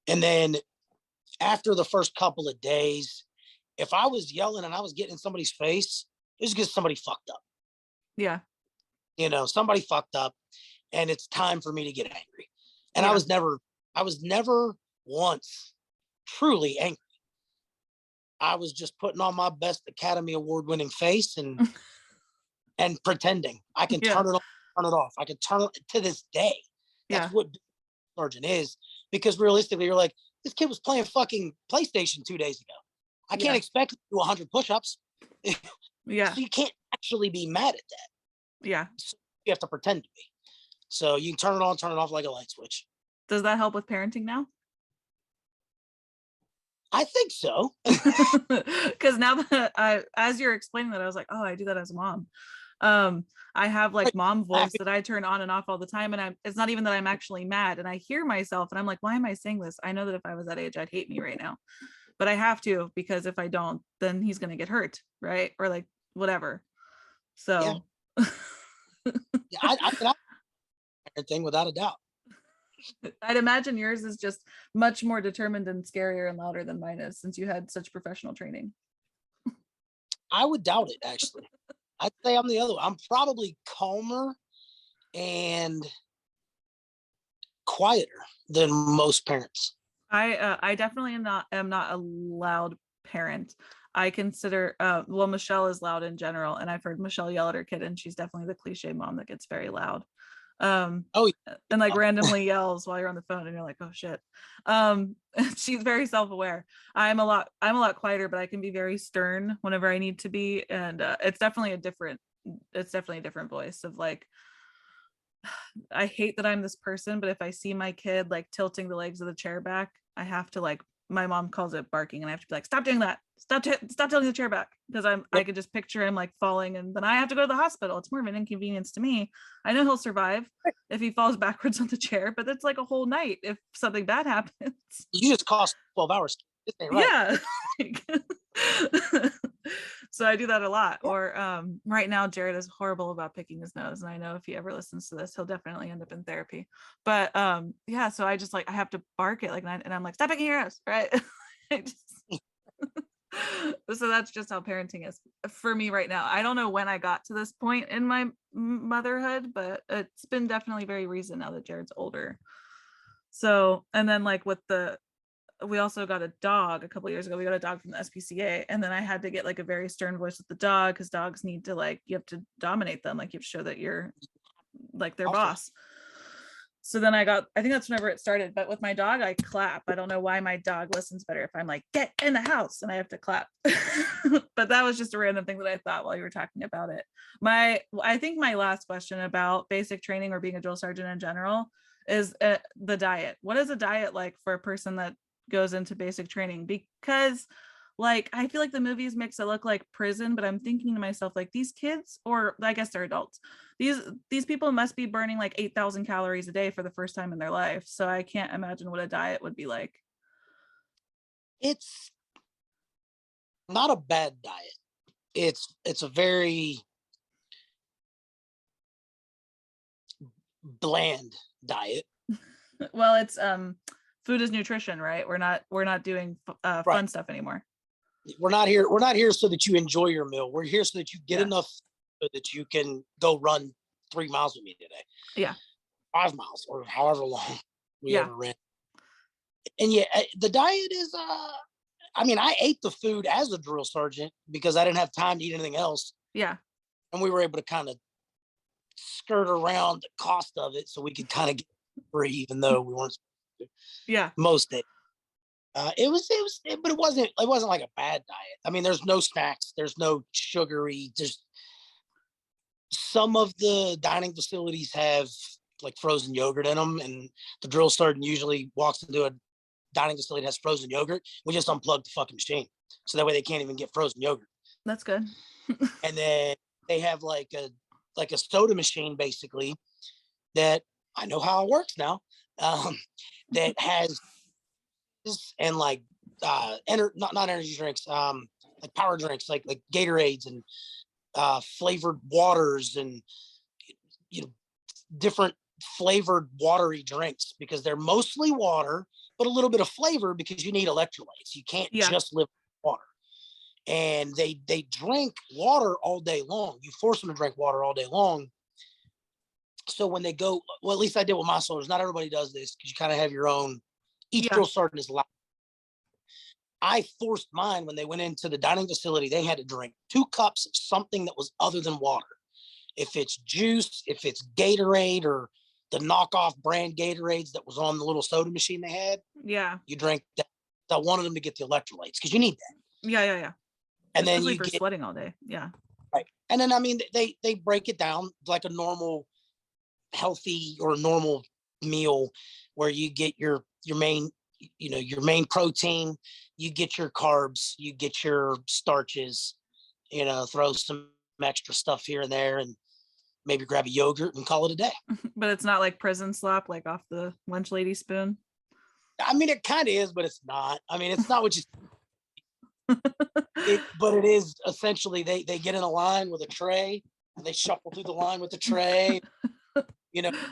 And then after the first couple of days, if I was yelling and I was getting in somebody's face, it was because somebody fucked up. Yeah. You know, somebody fucked up and it's time for me to get angry. And I was never once truly angry. I was just putting on my best Academy Award winning face and pretending I can turn it on, turn it off. I can turn it to this day. That's what sergeant is, because realistically, you're like, this kid was playing fucking PlayStation 2 days ago. I can't expect to do 100 push-ups. So you can't actually be mad at that. Yeah. So you have to pretend to be. So you can turn it on, turn it off like a light switch. Does that help with parenting now? I think so. Because now that as you're explaining that, I was like, oh, I do that as a mom. I have like mom voice that I turn on and off all the time. And it's not even that I'm actually mad. And I hear myself and I'm like, why am I saying this? I know that if I was that age, I'd hate me right now. But I have to, because if I don't, then he's going to get hurt. Right. Or like whatever. So. I thing without a doubt. I'd imagine yours is just much more determined and scarier and louder than mine is, since you had such professional training. I would doubt it, actually. I'd say I'm the other one. I'm probably calmer and quieter than most parents. I definitely am not a loud parent. I consider well, Michelle is loud in general, and I've heard Michelle yell at her kid, and she's definitely the cliche mom that gets very loud. And like randomly yells while you're on the phone and you're like, oh shit. She's very self-aware. I'm a lot quieter, but I can be very stern whenever I need to be. And it's definitely a different voice of like, I hate that I'm this person, but if I see my kid like tilting the legs of the chair back, I have to like, my mom calls it barking, and I have to be like, stop doing that. Stop tilting the chair back, because I could just picture him like falling, and then I have to go to the hospital. It's more of an inconvenience to me. I know he'll survive if he falls backwards on the chair, but it's like a whole night if something bad happens. You just cost 12 hours. Right. Yeah. So I do that a lot. Or right now Jared is horrible about picking his nose, and I know if he ever listens to this, he'll definitely end up in therapy. But yeah, so I just like, I have to bark it like, and I'm like, stop picking your nose, right? So that's just how parenting is for me right now. I don't know when I got to this point in my motherhood, but it's been definitely very recent now that Jared's older. So, and then like we also got a dog a couple years ago. We got a dog from the SPCA, and then I had to get like a very stern voice with the dog, because dogs need to like, you have to dominate them, like you have to show that you're like their boss. So then I think that's whenever it started. But with my dog, I clap. I don't know why my dog listens better if I'm like, get in the house, and I have to clap. But that was just a random thing that I thought while you were talking about it. I think my last question about basic training or being a drill sergeant in general is the diet. What is a diet like for a person that goes into basic training? Because like I feel like the movies makes it look like prison, but I'm thinking to myself, like, these kids, or I guess they're adults, these people must be burning like 8,000 calories a day for the first time in their life. So I can't imagine what a diet would be like. It's not a bad diet. It's a very bland diet. Well, it's food is nutrition, right? We're not doing Right. fun stuff anymore. We're not here so that you enjoy your meal. We're here so that you get enough so that you can go run 3 miles with me today. Yeah. 5 miles or however long we ever ran. And yeah, the diet is I mean, I ate the food as a drill sergeant because I didn't have time to eat anything else. Yeah. And we were able to kind of skirt around the cost of it so we could kind of get free, even though we weren't. Yeah. Most days. But it wasn't like a bad diet. I mean, there's no snacks, there's no sugary. There's some of the dining facilities have like frozen yogurt in them, and the drill sergeant usually walks into a dining facility that has frozen yogurt. We just unplug the fucking machine, so that way they can't even get frozen yogurt. That's good. And then they have like a soda machine basically that I know how it works now. That has and like not energy drinks, like power drinks, like Gatorades and flavored waters and different flavored watery drinks, because they're mostly water but a little bit of flavor because you need electrolytes. You can't just live with water. And they drink water all day long. You force them to drink water all day long. So when they go, well, at least I did with my soldiers. Not everybody does this because you kind of have your own. Each drill sergeant is allowed. I forced mine when they went into the dining facility. They had to drink 2 cups of something that was other than water. If it's juice, if it's Gatorade or the knockoff brand Gatorades that was on the little soda machine they had, you drink that. I wanted them to get the electrolytes because you need that. Yeah. And especially then you for get sweating all day. Yeah. Right. And then I mean they break it down like a normal healthy or normal meal, where you get your main, your main protein, you get your carbs, you get your starches, throw some extra stuff here and there, and maybe grab a yogurt and call it a day. But it's not like prison slop, like off the lunch lady spoon. I mean, it kind of is, but it's not. I mean, it's not what you but it is essentially they get in a line with a tray and they shuffle through the line with the tray.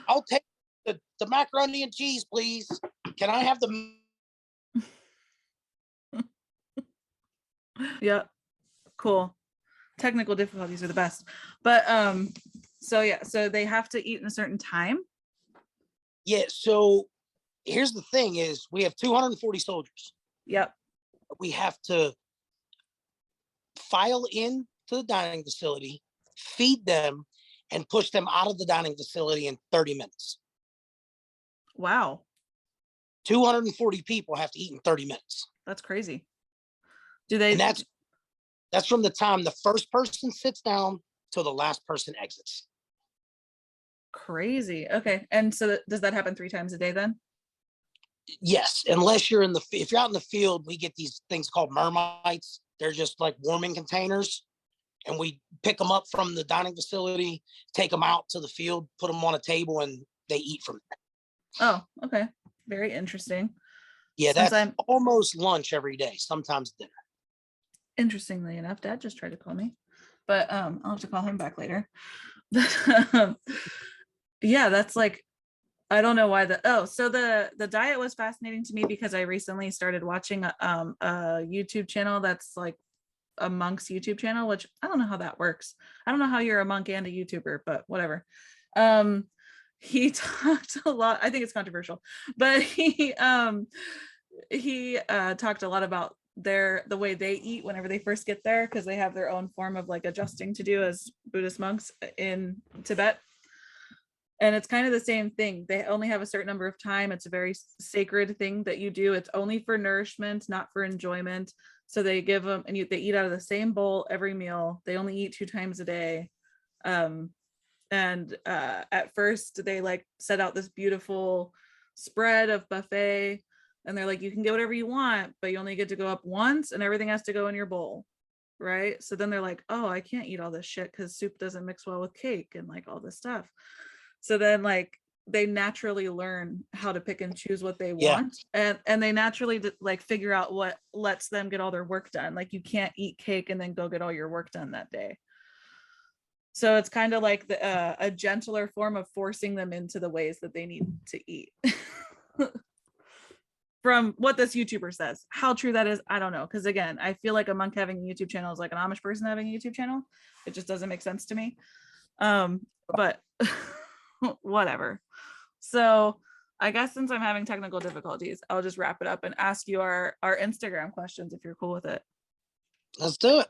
I'll take the macaroni and cheese, please. Can I have the? Yeah, cool. Technical difficulties are the best, but so they have to eat in a certain time. Yeah. So here's the thing: is we have 240 soldiers. Yep. We have to file in to the dining facility, feed them, and push them out of the dining facility in 30 minutes. Wow. 240 people have to eat in 30 minutes. That's crazy. Do they? And that's from the time the first person sits down till the last person exits. Crazy. Okay. And so does that happen 3 times a day then? Yes, unless you're if you're out in the field, we get these things called mermites. They're just like warming containers, and we pick them up from the dining facility, take them out to the field, put them on a table, and they eat from there. Oh, okay. Very interesting. Yeah, that's almost lunch every day, sometimes dinner. Interestingly enough, Dad just tried to call me, but I'll have to call him back later. Yeah, that's like, I don't know why so the diet was fascinating to me because I recently started watching a YouTube channel that's like a monk's YouTube channel, which I don't know how that works. I don't know how you're a monk and a YouTuber, but whatever. He talked a lot, I think it's controversial, but he talked a lot about the way they eat whenever they first get there, because they have their own form of like adjusting to do as Buddhist monks in Tibet. And it's kind of the same thing. They only have a certain number of time. It's a very sacred thing that you do. It's only for nourishment, not for enjoyment. So they give them, and they eat out of the same bowl every meal. They only eat 2 times a day. And at first they like set out this beautiful spread of buffet, and they're like, you can get whatever you want, but you only get to go up once and everything has to go in your bowl, right? So then they're like, oh, I can't eat all this shit because soup doesn't mix well with cake and like all this stuff. So then like they naturally learn how to pick and choose what they Yeah. want, and they naturally like figure out what lets them get all their work done. Like you can't eat cake and then go get all your work done that day. So it's kind of like a gentler form of forcing them into the ways that they need to eat. From what this YouTuber says. How true that is, I don't know. Because again, I feel like a monk having a YouTube channel is like an Amish person having a YouTube channel. It just doesn't make sense to me. But whatever. So I guess since I'm having technical difficulties, I'll just wrap it up and ask you our Instagram questions if you're cool with it. Let's do it.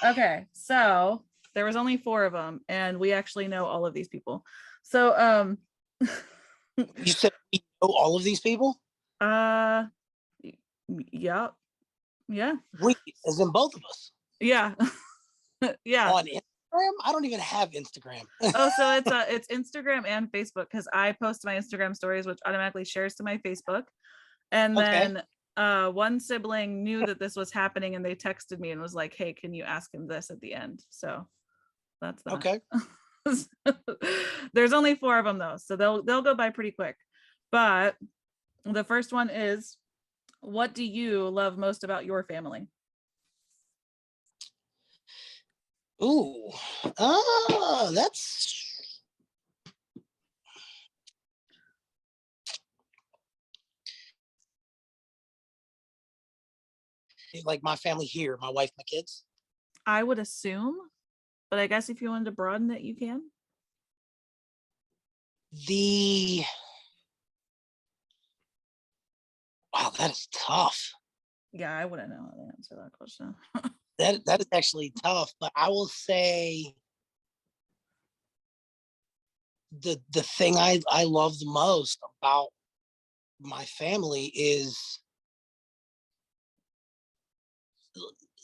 Okay, so there was only 4 of them, and we actually know all of these people. So You said we know all of these people? yeah. We, as in both of us. Yeah. Yeah. On Instagram? I don't even have Instagram. Oh, so it's Instagram and Facebook, because I post my Instagram stories, which automatically shares to my Facebook. And then one sibling knew that this was happening, and they texted me and was like, hey, can you ask him this at the end? So that's that. Okay. There's only 4 of them though, so they'll go by pretty quick. But the first one is, what do you love most about your family? Ooh, that's like my family here, my wife, my kids. I would assume, but I guess if you wanted to broaden it, you can. Wow, that is tough. Yeah, I wouldn't know how to answer that question. That is actually tough, but I will say the thing I love the most about my family is,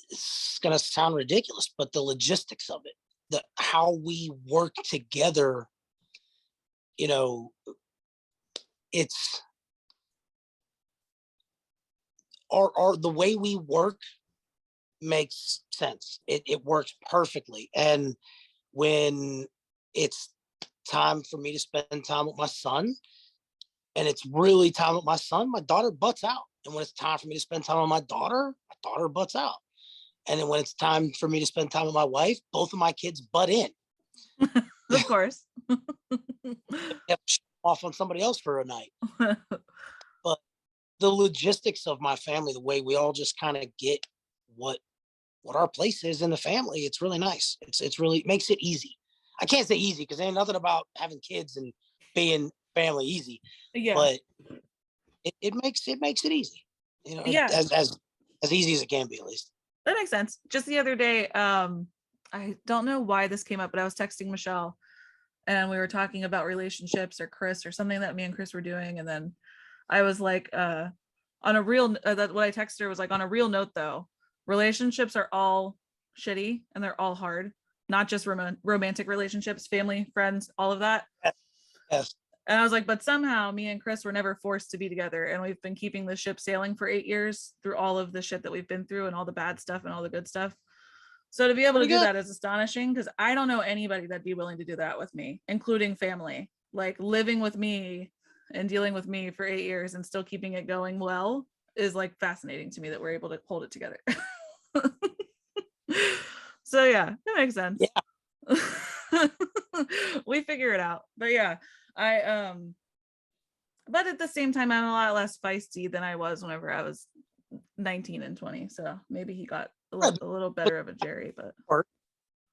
it's gonna sound ridiculous, but the logistics of it, how we work together. You know, it's our the way we work makes sense. It works perfectly. And when it's time for me to spend time with my son, and it's really time with my son, my daughter butts out. And when it's time for me to spend time with my daughter butts out. And then when it's time for me to spend time with my wife, both of my kids butt in. Of course. Have to off on somebody else for a night. But the logistics of my family, the way we all just kind of get what our place is in the family, it's really nice. It's really makes it easy. I can't say easy because ain't nothing about having kids and being family easy. Yeah. But it makes it easy. You know, yeah. as easy as it can be, at least. That makes sense. Just the other day, I don't know why this came up, but I was texting Michelle, and we were talking about relationships or Chris or something that me and Chris were doing, and then I was like, on a real that what I texted her was like, on a real note though, relationships are all shitty and they're all hard, not just romantic relationships, family, friends, all of that. Yes. And I was like, but somehow me and Chris were never forced to be together, and we've been keeping the ship sailing for 8 years through all of the shit that we've been through and all the bad stuff and all the good stuff. So to be able to do that is astonishing, because I don't know anybody that'd be willing to do that with me, including family. Like living with me and dealing with me for 8 years and still keeping it going well is like fascinating to me, that we're able to hold it together. So yeah, that makes sense. Yeah. We figure it out. But yeah, but at the same time, I'm a lot less feisty than I was whenever I was 19 and 20. So maybe he got a little better of a Jerri, but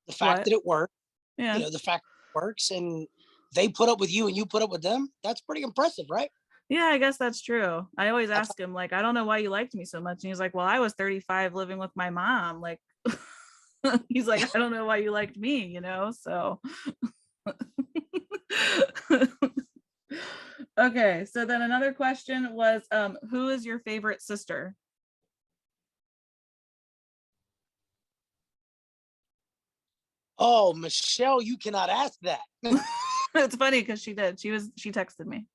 the fact that it worked, yeah, the fact that it works, and they put up with you and you put up with them, that's pretty impressive, right? Yeah, I guess that's true. I always ask him, like, I don't know why you liked me so much. And he's like, well, I was 35 living with my mom. Like, he's like, I don't know why you liked me, so. Okay, so then another question was, who is your favorite sister? Oh, Michelle, you cannot ask that. It's funny because she did. She texted me.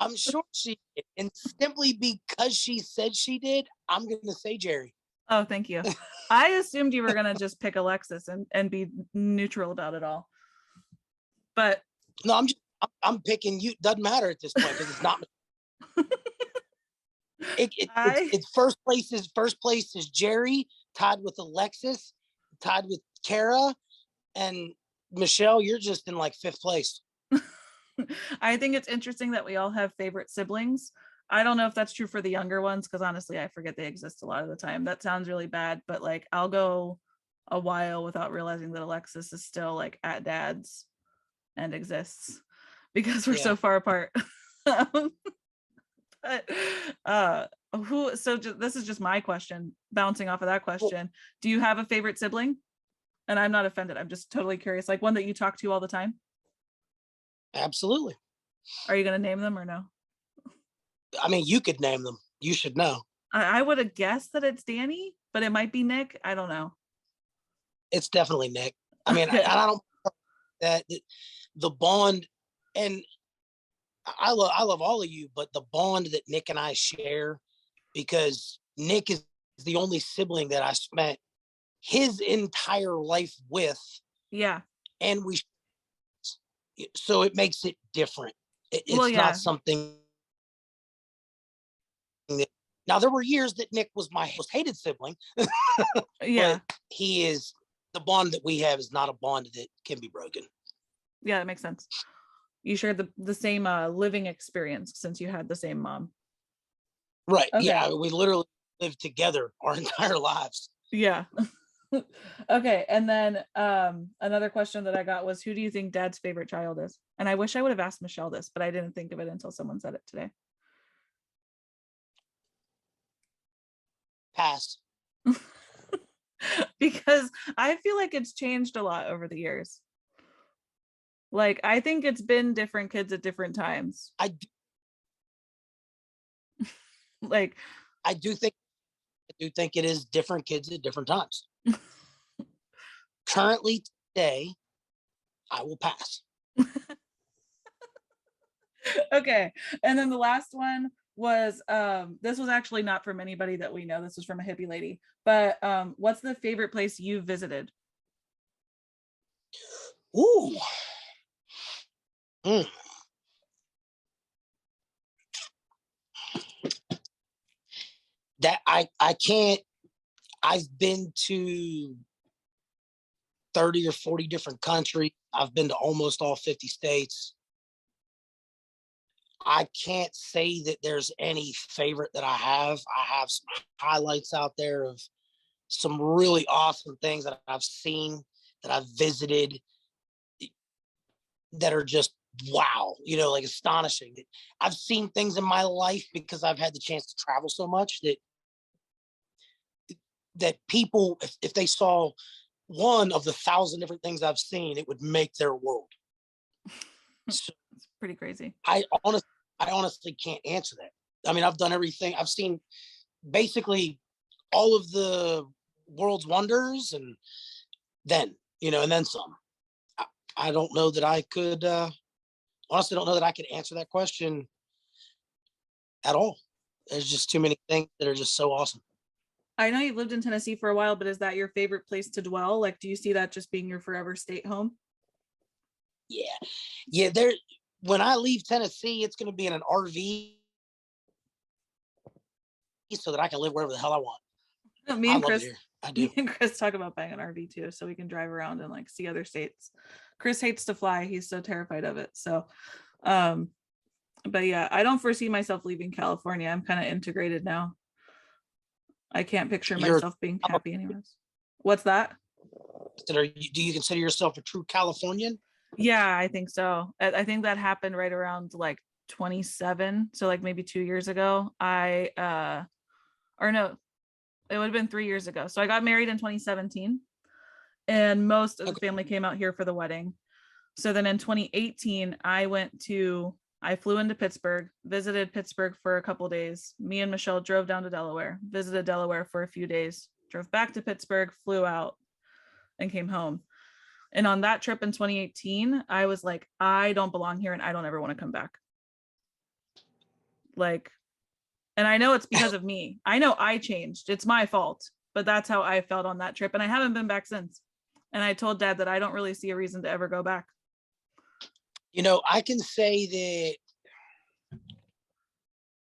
I'm sure she did. And simply because she said she did, I'm going to say Jerri. Oh, thank you. I assumed you were going to just pick Alexis and be neutral about it all. But no, I'm picking you. Doesn't matter at this point because it's not. It's first place is Jerri, tied with Alexis, tied with Kara, and Michelle. You're just in like 5th place. I think it's interesting that we all have favorite siblings. I don't know if that's true for the younger ones because honestly, I forget they exist a lot of the time. That sounds really bad, but like I'll go a while without realizing that Alexis is still like at dad's and exists because we're so far apart. But this is just my question, bouncing off of that question. Do you have a favorite sibling? And I'm not offended. I'm just totally curious, like one that you talk to all the time. Absolutely. Are you going to name them or no? I mean, you could name them. You should know. I would have guessed that it's Danny, but it might be Nick. I don't know. It's definitely Nick. I mean, I don't that the bond, and I love all of you, but the bond that Nick and I share, because Nick is the only sibling that I spent his entire life with. Yeah. And so it makes it different. It's not something that, now there were years that Nick was my most hated sibling. Yeah. But he is, the bond that we have is not a bond that can be broken. Yeah, it makes sense. You shared the same living experience since you had the same mom. Right. Okay. Yeah, we literally lived together our entire lives. Yeah. Okay. And then another question that I got was, who do you think dad's favorite child is? And I wish I would have asked Michelle this, but I didn't think of it until someone said it today. Pass. Because I feel like it's changed a lot over the years. Like, I think it's been different kids at different times. I do think it is different kids at different times. Currently today, I will pass. Okay. And then the last one was this was actually not from anybody that we know. This was from a hippie lady. But what's the favorite place you visited? Ooh. That I can't. I've been to 30 or 40 different countries. I've been to almost all 50 states. I can't say that there's any favorite that I have. I have some highlights out there of some really awesome things that I've seen, that I've visited, that are just wow, like astonishing. I've seen things in my life because I've had the chance to travel so much that people, if they saw one of the 1,000 different things I've seen, it would make their world. So it's pretty crazy. I honestly can't answer that. I mean, I've done everything. I've seen basically all of the world's wonders, and then, and then some. I don't know that I could, honestly don't know that I could answer that question at all. There's just too many things that are just so awesome. I know you've lived in Tennessee for a while, but is that your favorite place to dwell? Like, do you see that just being your forever state home? Yeah. When I leave Tennessee, it's going to be in an RV so that I can live wherever the hell I want. Me and Chris talk about buying an RV too, so we can drive around and like see other states. Chris hates to fly. He's so terrified of it. So, but yeah, I don't foresee myself leaving California. I'm kind of integrated now. I can't picture myself being happy anywhere else. What's that? Do you consider yourself a true Californian? Yeah, I think so. I think that happened right around like 27. So like maybe 2 years ago. Or no, it would have been 3 years ago. So I got married in 2017 and most of the family came out here for the wedding. So then in 2018, I flew into Pittsburgh, visited Pittsburgh for a couple days. Me and Michelle drove down to Delaware, visited Delaware for a few days, drove back to Pittsburgh, flew out. and came home. And on that trip in 2018, I was like, I don't belong here and I don't ever want to come back. Like, and I know it's because of me. I know I changed. It's my fault, but that's how I felt on that trip. And I haven't been back since. And I told Dad that I don't really see a reason to ever go back. You know, I can say that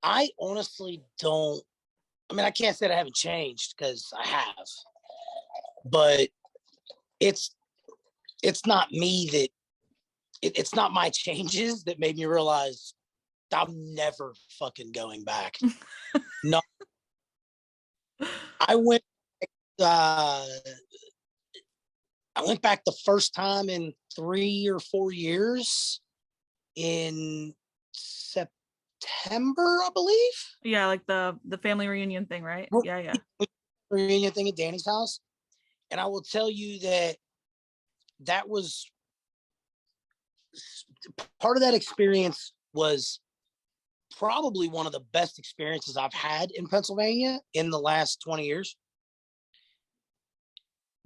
I honestly don't. I mean, I can't say that I haven't changed because I have, but it's not me that it's not my changes that made me realize I'm never fucking going back. No, I went. I went back the first time in 3 or 4 years in September, I believe. Yeah, like the family reunion thing, right? Yeah. Reunion thing at Danny's house. And I will tell you that was part of that experience was probably one of the best experiences I've had in Pennsylvania in the last 20 years.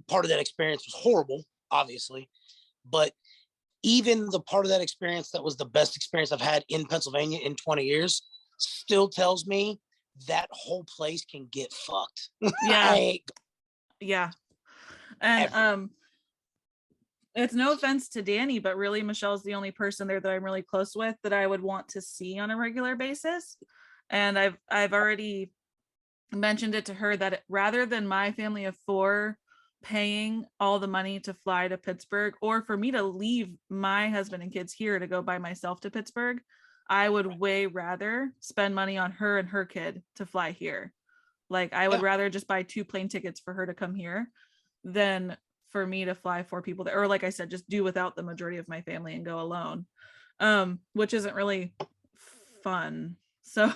Part of that experience was horrible, obviously, but even the part of that experience that was the best experience I've had in Pennsylvania in 20 years still tells me that whole place can get fucked. Yeah. Yeah. And ever. It's no offense to Danny, but really Michelle's the only person there that I'm really close with that I would want to see on a regular basis. And I've already mentioned it to her that rather than my family of 4 paying all the money to fly to Pittsburgh, or for me to leave my husband and kids here to go by myself to Pittsburgh, I would way rather spend money on her and her kid to fly here. Like I would rather just buy 2 plane tickets for her to come here than for me to fly 4 people there, or like I said, just do without the majority of my family and go alone, which isn't really fun. So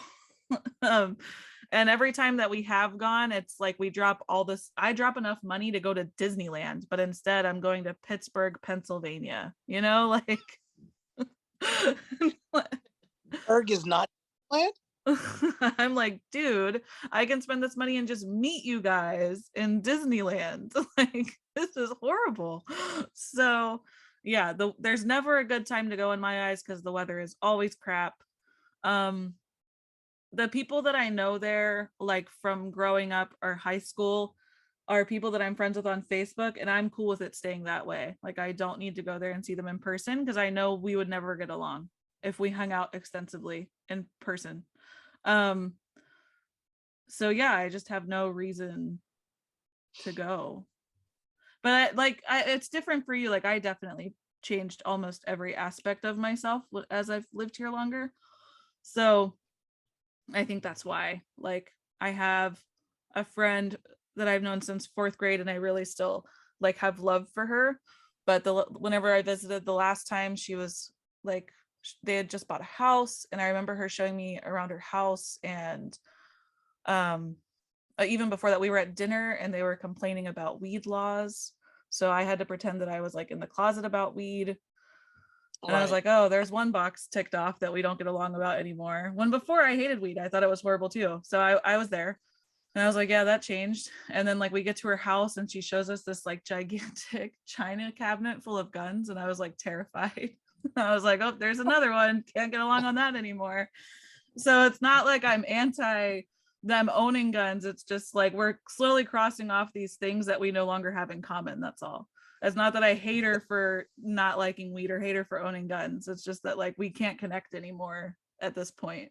and every time that we have gone, it's like we drop all this. I drop enough money to go to Disneyland, but instead I'm going to Pittsburgh, Pennsylvania, you know, like Pittsburgh is not land. I'm like, dude, I can spend this money and just meet you guys in Disneyland. Like, this is horrible. So yeah, there's never a good time to go in my eyes because the weather is always crap. The people that I know there, like from growing up or high school, are people that I'm friends with on Facebook, and I'm cool with it staying that way. Like I don't need to go there and see them in person because I know we would never get along if we hung out extensively in person. So yeah, I just have no reason to go. But it's different for you. Like I definitely changed almost every aspect of myself as I've lived here longer. So I think that's why. Like I have a friend that I've known since 4th grade and I really still like have love for her. But whenever I visited the last time, she was like, they had just bought a house, and I remember her showing me around her house, and even before that we were at dinner and they were complaining about weed laws, so I had to pretend that I was like in the closet about weed. And I was like, oh, there's one box ticked off that we don't get along about anymore. When before I hated weed, I thought it was horrible too. So I was there and I was like, yeah, that changed. And then like we get to her house and she shows us this like gigantic china cabinet full of guns. And I was like terrified. I was like, oh, there's another one. Can't get along on that anymore. So it's not like I'm anti them owning guns. It's just like we're slowly crossing off these things that we no longer have in common. That's all. It's not that I hate her for not liking weed or hate her for owning guns. It's just that like we can't connect anymore at this point.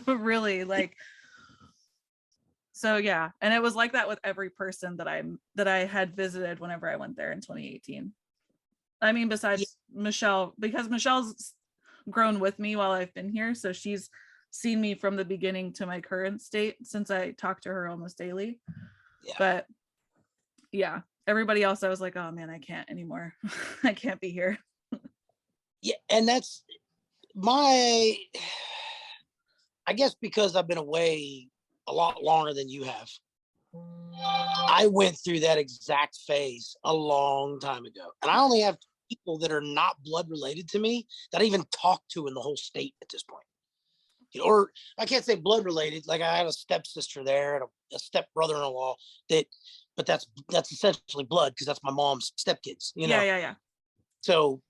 Really, like, so yeah. And it was like that with every person that I had visited whenever I went there in 2018. I mean, besides Michelle, because Michelle's grown with me while I've been here, so she's seen me from the beginning to my current state since I talk to her almost daily. But yeah, everybody else I was like, oh man, I can't anymore. I can't be here. Yeah, and that's I guess because I've been away a lot longer than you have. I went through that exact phase a long time ago, and I only have people that are not blood related to me that I even talk to in the whole state at this point. You know, or I can't say blood related. Like I have a stepsister there and a step brother-in-law that but that's essentially blood because that's my mom's stepkids, you know. Yeah. So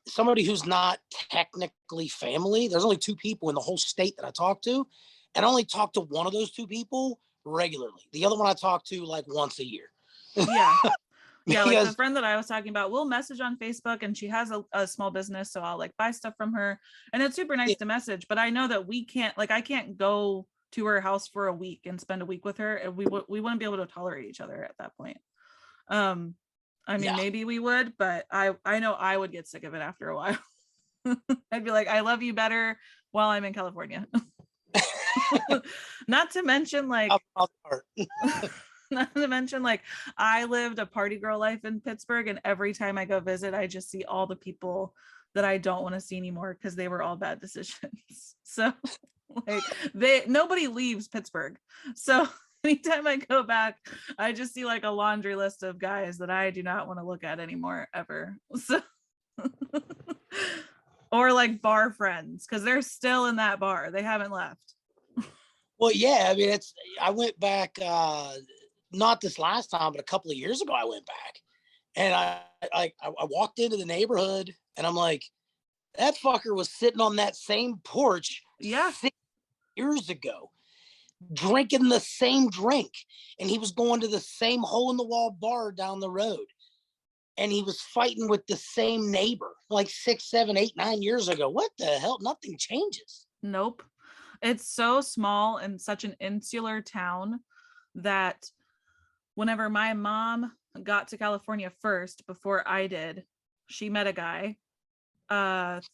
somebody who's not technically family, there's only two people in the whole state that I talk to, and I only talk to one of those two people regularly. The other one I talk to like once a year. Yeah. Yeah, like the Because friend that I was talking about, we'll message on Facebook, and she has a small business, so I'll like buy stuff from her, and it's super nice to message. But I know that we can't, like, I can't go to her house for a week and spend a week with her, and we wouldn't be able to tolerate each other at that point. I mean, no. maybe we would, but I know I would get sick of it after a while. I'd be like, I love you better while I'm in California. Not to mention, like, not to mention, like, I lived a party girl life in Pittsburgh, and every time I go visit, I just see all the people that I don't want to see anymore because they were all bad decisions. So like, nobody leaves Pittsburgh. So anytime I go back, I just see like a laundry list of guys that I do not want to look at anymore ever. So or like bar friends, because they're still in that bar. They haven't left. Well, yeah, I mean, I went back, not this last time, but a couple of years ago, I went back, and I walked into the neighborhood, and I'm like, that fucker was sitting on that same porch 6 years ago, drinking the same drink, and he was going to the same hole in the wall bar down the road, and he was fighting with the same neighbor like 6, 7, 8, 9 years ago. What the hell? Nothing changes. Nope. It's so small and such an insular town that whenever my mom got to California first, before I did, she met a guy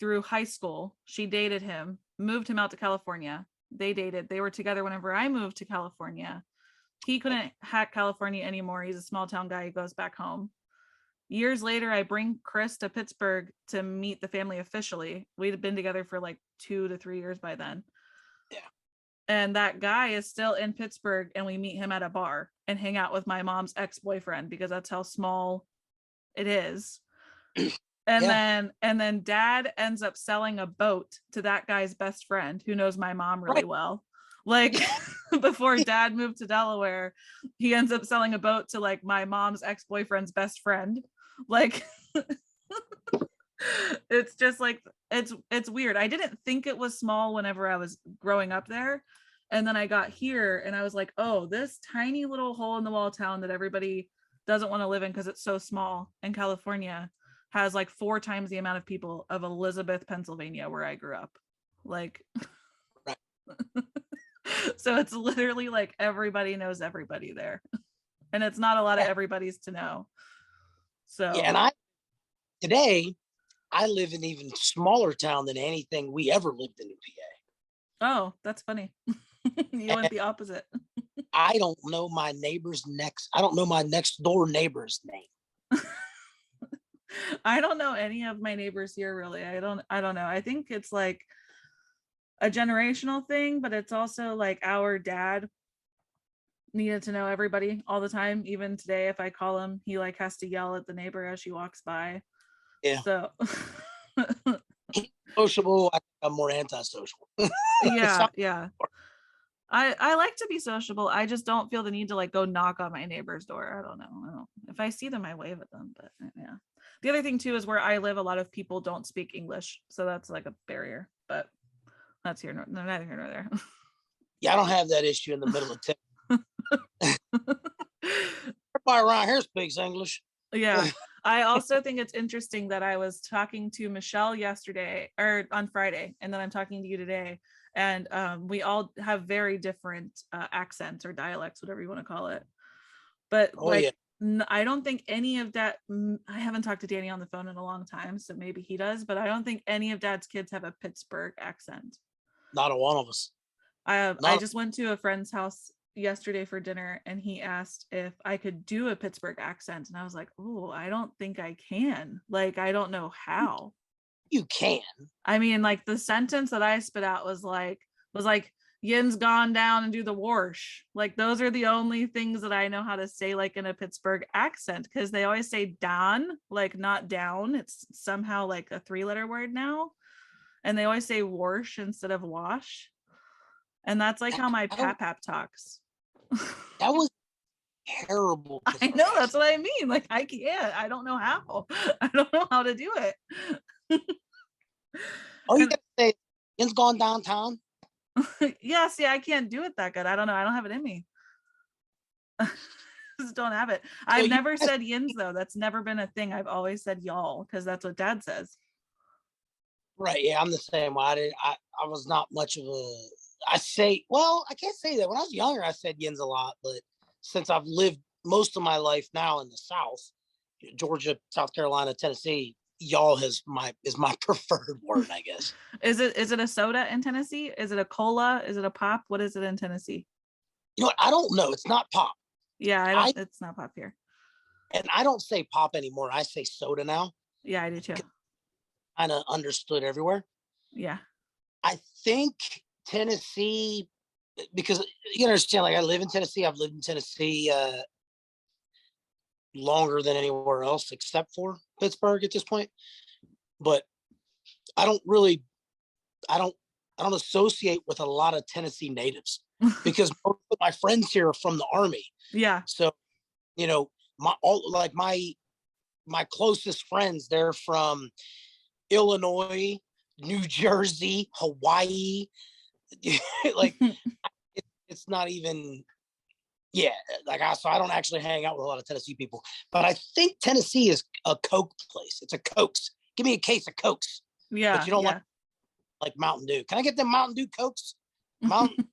through high school. She dated him, moved him out to California. They dated. They were together whenever I moved to California. He couldn't hack California anymore. He's a small town guy. He goes back home. Years later, I bring Chris to Pittsburgh to meet the family officially. We'd been together for like 2 to 3 years by then. Yeah. And that guy is still in Pittsburgh, and we meet him at a bar and hang out with my mom's ex-boyfriend, because that's how small it is. And then dad ends up selling a boat to that guy's best friend, who knows my mom really well. Like, before dad moved to Delaware, he ends up selling a boat to like my mom's ex-boyfriend's best friend. Like, it's just like, it's weird. I didn't think it was small whenever I was growing up there. And then I got here and I was like, oh, this tiny little hole in the wall town that everybody doesn't want to live in because it's so small in California has like 4 times the amount of people of Elizabeth, Pennsylvania, where I grew up. Like, right. So it's literally like everybody knows everybody there. And it's not a lot of everybody's to know. So yeah, and today I live in an even smaller town than anything we ever lived in PA. Oh, that's funny. You went the opposite. I don't know my next door neighbor's name. I don't know any of my neighbors here, really. I don't know. I think it's like a generational thing, but it's also like our dad needed to know everybody all the time. Even today, if I call him, he like has to yell at the neighbor as she walks by. Yeah. So He's sociable. I'm more antisocial. Yeah. I like to be sociable. I just don't feel the need to like go knock on my neighbor's door. I don't know. If I see them, I wave at them. But yeah. The other thing too is where I live, a lot of people don't speak English, so that's like a barrier. But that's neither here nor there. Yeah, I don't have that issue in the middle of town. Everybody around here speaks English. Yeah. I also think it's interesting that I was talking to Michelle yesterday or on Friday, and then I'm talking to you today. And we all have very different accents or dialects, whatever you want to call it. But I don't think any of that, I haven't talked to Danny on the phone in a long time, so maybe he does, but I don't think any of dad's kids have a Pittsburgh accent. Not a one of us. I just went to a friend's house yesterday for dinner, and he asked if I could do a Pittsburgh accent, and I was like, oh, I don't think I can. Like, I don't know how. You can. I mean, like, the sentence that I spit out was like Yin's gone down and do the wash. Like, those are the only things that I know how to say like in a Pittsburgh accent, because they always say don, like not down. It's somehow like a 3-letter word now, and they always say wash instead of wash. And that's like how my pap talks. That was terrible I Pittsburgh know, accent. that's what I mean. Like, I can't. I don't know how. I don't know how to do it. Oh, you And gotta say, Ian's gone downtown. yeah, see, I can't do it that good. I don't know. I don't have it in me. Just don't have it. So I've you never guys, said yins though. That's never been a thing. I've always said y'all because that's what dad says. right? Yeah, I'm the same way. I was not much of a. I say, well, I can't say that. When I was younger, I said yins a lot, but since I've lived most of my life now in the South, Georgia, South Carolina, Tennessee, y'all is my preferred word, I guess. Is it a soda in Tennessee? Is it a cola? Is it a pop? What is it in Tennessee? You know what? I don't know. It's not pop. Yeah, I don't. I It's not pop here. and I don't say pop anymore. I say soda now. Yeah, I do too. Kind of understood everywhere. Yeah. I think Tennessee, because you understand, like I live in Tennessee. I've lived in Tennessee longer than anywhere else except for Pittsburgh at this point. But I don't really, I don't, I don't associate with a lot of Tennessee natives because most of my friends here are from the army. Yeah. So, you know, my closest friends, they're from Illinois, New Jersey, Hawaii. Like it's not even, yeah, like so I don't actually hang out with a lot of Tennessee people, but I think Tennessee is a Coke place. It's a Cokes. Give me a case of Cokes, but Yeah. you don't Yeah. like Mountain Dew. Can I get them Mountain Dew Cokes? Mountain,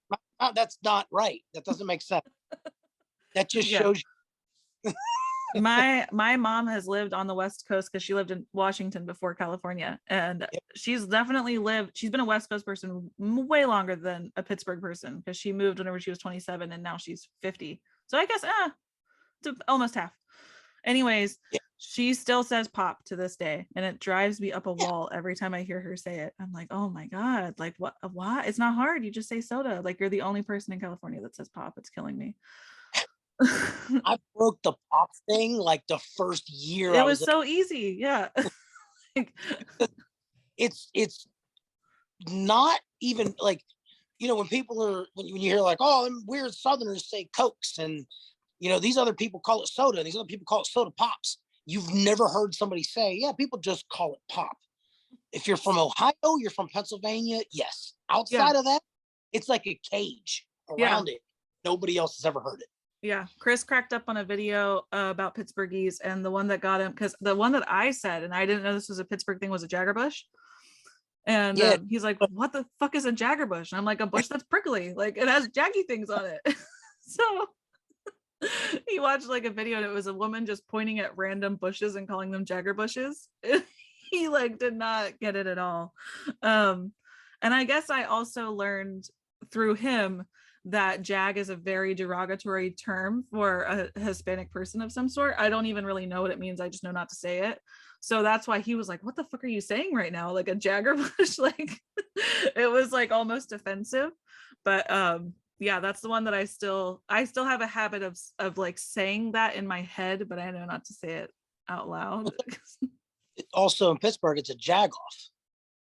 that's not right. That doesn't make sense. That just Yeah. shows My mom has lived on the West Coast because she lived in Washington before California, and you. she's definitely lived. She's been a West Coast person way longer than a Pittsburgh person because she moved whenever she was 27 and now she's 50. So I guess it's almost half. Anyways, Yeah, she still says pop to this day, and it drives me up a wall every time I hear her say it. I'm like, oh my god, like what? Why? It's not hard. You just say soda. Like you're the only person in California that says pop. It's killing me. I broke the pop thing like the first year It I was was. so easy. Yeah. Like, It's not even like, when people are when you hear like, oh, them weird Southerners say Cokes, and these other people call it soda, and these other people call it soda pops. You've never heard somebody say, yeah, people just call it pop. If you're from Ohio, you're from Pennsylvania, yes. yeah. Outside of that, it's like a cage Yeah. around it. Nobody else has ever heard it. Yeah. Chris cracked up on a video about Pittsburghese, and the one that got him, because the one that I said, and I didn't know this was a Pittsburgh thing, was a Jaggerbush. And Yeah, he's like, what the fuck is a Jaggerbush? And I'm like, a bush that's prickly. Like it has jaggy things on it. So he watched like a video and it was a woman just pointing at random bushes and calling them Jagger bushes. He like did not get it at all. And I guess I also learned through him that jag is a very derogatory term for a Hispanic person of some sort. I don't even really know what it means. I just know not to say it. So that's why he was like, what the fuck are you saying right now? Like a jagger bush? Like it was like almost offensive. But yeah, that's the one that I still have a habit of like saying that in my head, but I know not to say it out loud. also in Pittsburgh, it's a jagoff.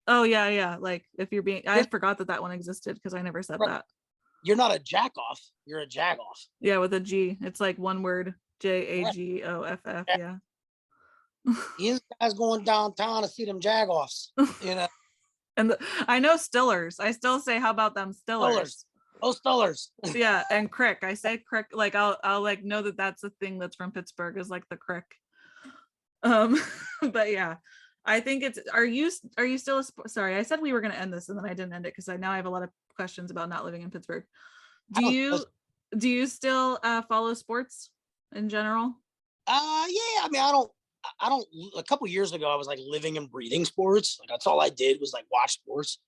Oh yeah. Like if you're being, I You're, forgot that one existed because I never said right, that. you're not a jackoff, you're a jagoff. Yeah, with a G. It's like one word, Right. Jagoff. Yeah. You guys going downtown to see them jagoffs, you know. And I know Stillers. I still say, how about them Stolers. Stillers? Oh, Stolers. Yeah, and crick. I say crick. Like I'll like know that that's a thing that's from Pittsburgh is like the crick. But yeah, I think it's. Are you still sorry? I said we were going to end this and then I didn't end it because now I have a lot of questions about not living in Pittsburgh. I Do don't, you still follow sports in general? yeah, I mean, I don't, a couple years ago, I was like living and breathing sports. Like that's all I did was like watch sports,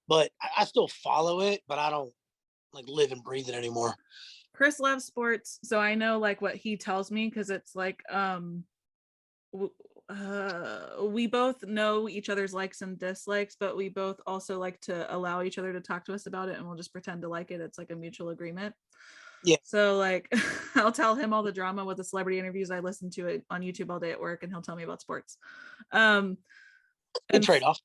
but I still follow it, but I don't like live and breathe it anymore. Chris loves sports, so I know like what he tells me because it's like we both know each other's likes and dislikes, but we both also like to allow each other to talk to us about it, and we'll just pretend to like it. It's like a mutual agreement. Yeah. So like I'll tell him all the drama with the celebrity interviews I listen to it on YouTube all day at work, and he'll tell me about sports. Good And trade-off.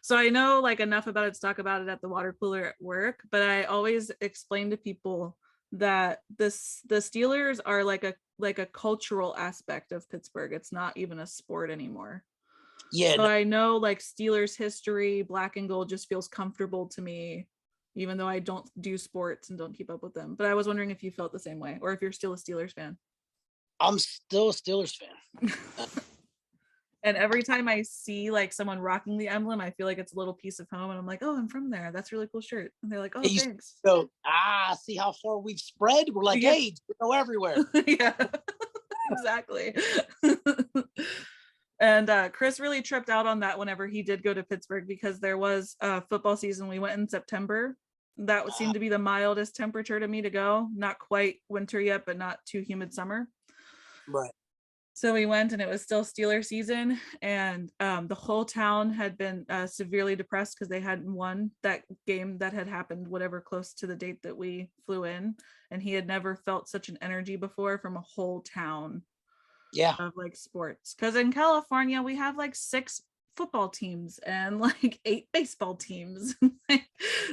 so I know like enough about it to talk about it at the water cooler at work, but I always explain to people that the Steelers are like a cultural aspect of Pittsburgh. It's not even a sport anymore. Yeah. So I know like Steelers history, black and gold just feels comfortable to me, even though I don't do sports and don't keep up with them. But I was wondering if you felt the same way, or if you're still a Steelers fan. I'm still a Steelers fan. And every time I see like someone rocking the emblem, I feel like it's a little piece of home, and I'm like, oh, I'm from there. That's a really cool shirt. And they're like, oh, thanks. So, see how far we've spread? We're like, hey, we go everywhere. Yeah, exactly. And Chris really tripped out on that whenever he did go to Pittsburgh, because there was a football season. We went in September. That seemed to be the mildest temperature to me to go. Not quite winter yet, but not too humid summer. Right. So we went, and it was still Steeler season, and the whole town had been severely depressed because they hadn't won that game that had happened, whatever, close to the date that we flew in. And he had never felt such an energy before from a whole town of like sports. Because in California, we have like 6 football teams and like 8 baseball teams.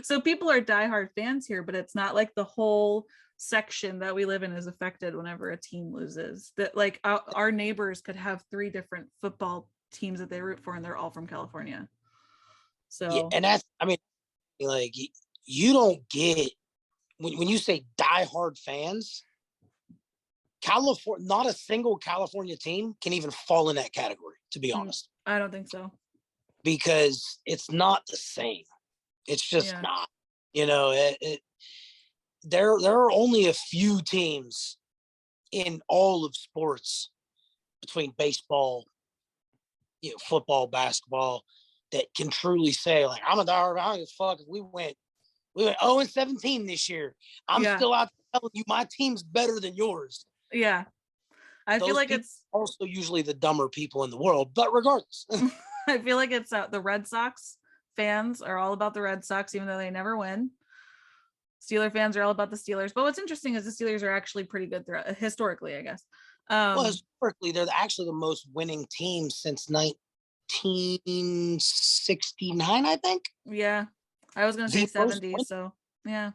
So people are diehard fans here, but it's not like the whole section that we live in is affected whenever a team loses. That like our neighbors could have 3 different football teams that they root for, and they're all from California. So yeah, and that's, I mean, like, you don't get, when you say diehard fans, California, not a single California team can even fall in that category, to be honest. I don't think so, because it's not the same. It's just not. There are only a few teams in all of sports, between baseball, football, basketball, that can truly say, like, I'm a diehard. I don't give a fuck if we went 0-17 this year. I'm still out telling you my team's better than yours. Yeah. I feel like it's also usually the dumber people in the world, but regardless. I feel like it's the Red Sox fans are all about the Red Sox, even though they never win. Steeler fans are all about the Steelers. But what's interesting is the Steelers are actually pretty good throughout, historically, I guess. Well, historically, they're actually the most winning team since 1969, I think. Yeah. I was going to say 70. So, yeah.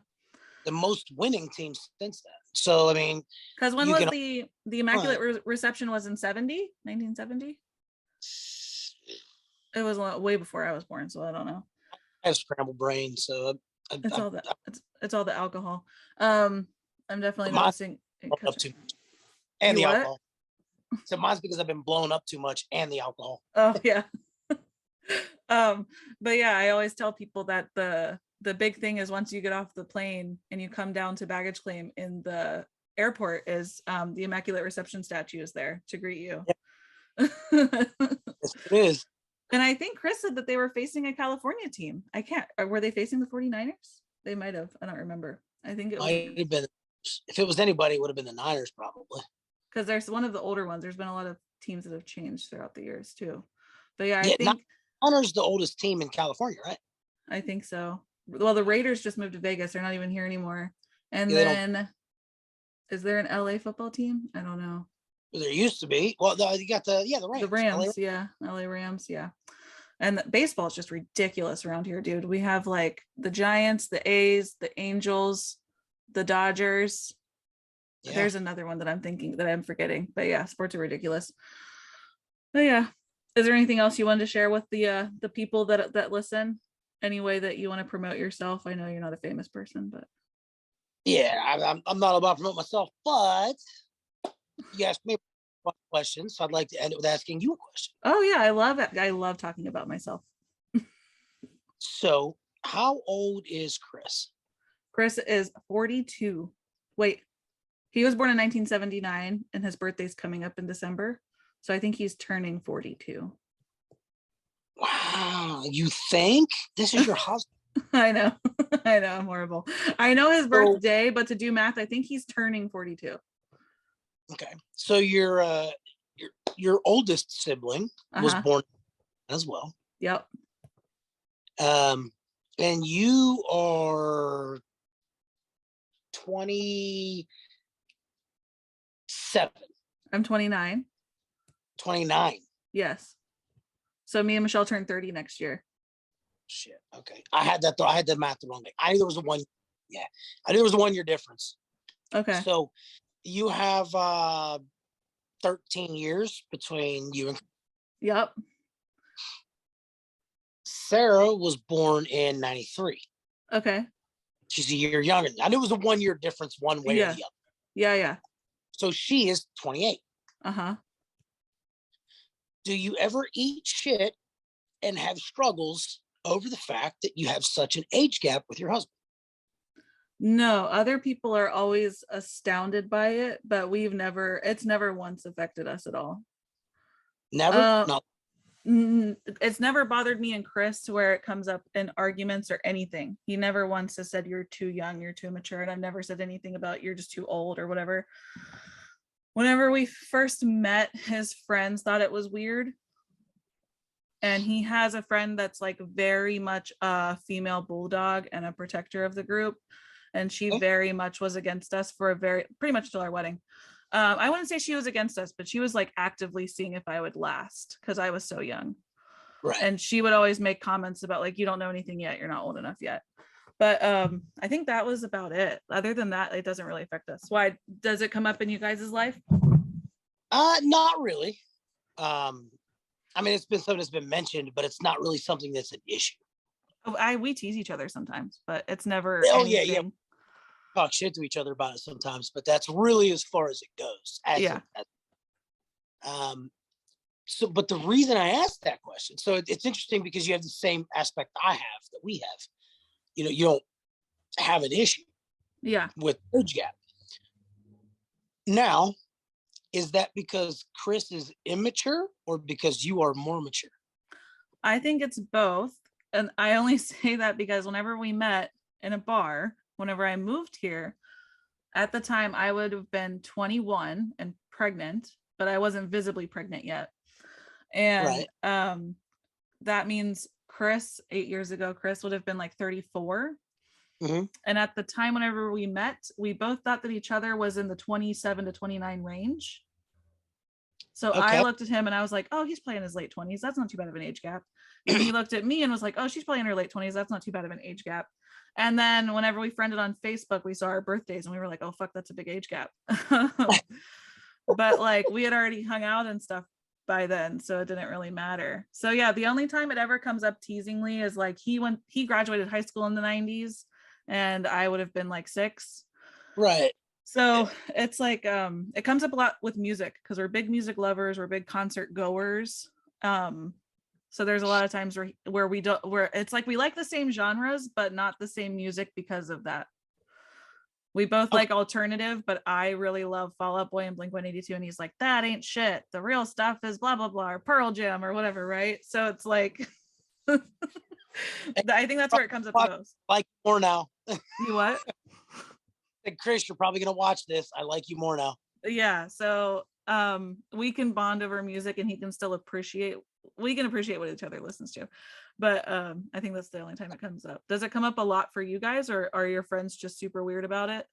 The most winning team since then. So, I mean, because when was the Immaculate Reception was in 1970? It was way before I was born, so I don't know. I have scrambled brain, so it's all the alcohol. I'm definitely noticing. Up too much. And the alcohol. So mine's because I've been blown up too much, and the alcohol. Oh yeah. But yeah, I always tell people that the big thing is once you get off the plane and you come down to baggage claim in the airport is the Immaculate Reception statue is there to greet you. Yes, it is. And I think Chris said that they were facing a California team. Were they facing the 49ers? They might have. I don't remember. I think it might have been. If it was anybody, it would have been the Niners probably. Because there's one of the older ones. There's been a lot of teams that have changed throughout the years too. But yeah, I think Niners the oldest team in California, right? I think so. Well, the Raiders just moved to Vegas. They're not even here anymore. And then, is there an LA football team? I don't know. There used to be. Well, you got the Rams. The Rams, LA Rams, yeah. And baseball is just ridiculous around here, dude. We have like the Giants, the A's, the Angels, the Dodgers. Yeah. There's another one that I'm thinking that I'm forgetting. But yeah, sports are ridiculous. But yeah, is there anything else you wanted to share with the people that listen? Any way that you want to promote yourself? I know you're not a famous person, but yeah, I'm not about to promote myself, but you asked me a question, so I'd like to end it with asking you a question. Oh yeah, I love it. I love talking about myself. So, how old is Chris? Chris is 42. Wait, he was born in 1979, and his birthday's coming up in December, so I think he's turning 42. Wow, you think this is your husband? I know, I'm horrible. I know his birthday, but to do math, I think he's turning 42. Okay, so your oldest sibling was born as well. Yep. And you are 27. I'm 29. 29. Yes. So me and Michelle turn 30 next year. Shit. Okay. I had that math the wrong way. I knew there was a 1 year difference. Okay. So you have 13 years between you and Yep. Sarah was born in 93. Okay. She's a year younger. I knew it was a 1 year difference one way or Yeah. the other. Yeah. So she is 28. Uh-huh. Do you ever eat shit and have struggles over the fact that you have such an age gap with your husband? No, other people are always astounded by it, but it's never once affected us at all. Never? Uh, No. it's never bothered me and Chris to where it comes up in arguments or anything. He never once has said you're too young, you're too mature, and I've never said anything about you're just too old or whatever. Whenever we first met, his friends thought it was weird. And he has a friend that's like very much a female bulldog and a protector of the group. And she very much was against us for pretty much till our wedding. I wouldn't say she was against us, but she was like actively seeing if I would last because I was so young. Right. And she would always make comments about like, you don't know anything yet. You're not old enough yet. But I think that was about it. Other than that, it doesn't really affect us. Why? Does it come up in you guys' life? Not really. I mean, it's been something that's been mentioned, but it's not really something that's an issue. We tease each other sometimes, but it's never anything. Yeah. Talk shit to each other about it sometimes, but that's really as far as it goes. So, but the reason I asked that question, so it's interesting because you have the same aspect I have that we have. You don't have an issue. Yeah. With age gap. Now, is that because Chris is immature or because you are more mature? I think it's both. And I only say that because whenever we met in a bar, whenever I moved here, at the time I would have been 21 and pregnant, but I wasn't visibly pregnant yet. And that means Chris, 8 years ago, Chris would have been like 34. Mm-hmm. And at the time, whenever we met, we both thought that each other was in the 27 to 29 range. So I looked at him and I was like, oh, he's playing his late 20s. That's not too bad of an age gap. And he looked at me and was like, oh, she's playing her late 20s. That's not too bad of an age gap. And then whenever we friended on Facebook, we saw our birthdays and we were like, oh, fuck, that's a big age gap. But like we had already hung out and stuff by then, so it didn't really matter. So yeah, the only time it ever comes up teasingly is like he graduated high school in the 90s and I would have been like 6. Right. So it's like it comes up a lot with music because we're big music lovers, we're big concert goers. So there's a lot of times where it's like we like the same genres but not the same music because of that. We both like alternative, but I really love Fall Out Boy and Blink-182, and he's like, that ain't shit. The real stuff is blah blah blah or Pearl Jam or whatever, right? So it's like I think that's where it comes up the most. Like more now. You what? Chris, you're probably gonna watch this. I like you more now. Yeah. So we can bond over music and we can appreciate what each other listens to. But I think that's the only time it comes up. Does it come up a lot for you guys, or are your friends just super weird about it?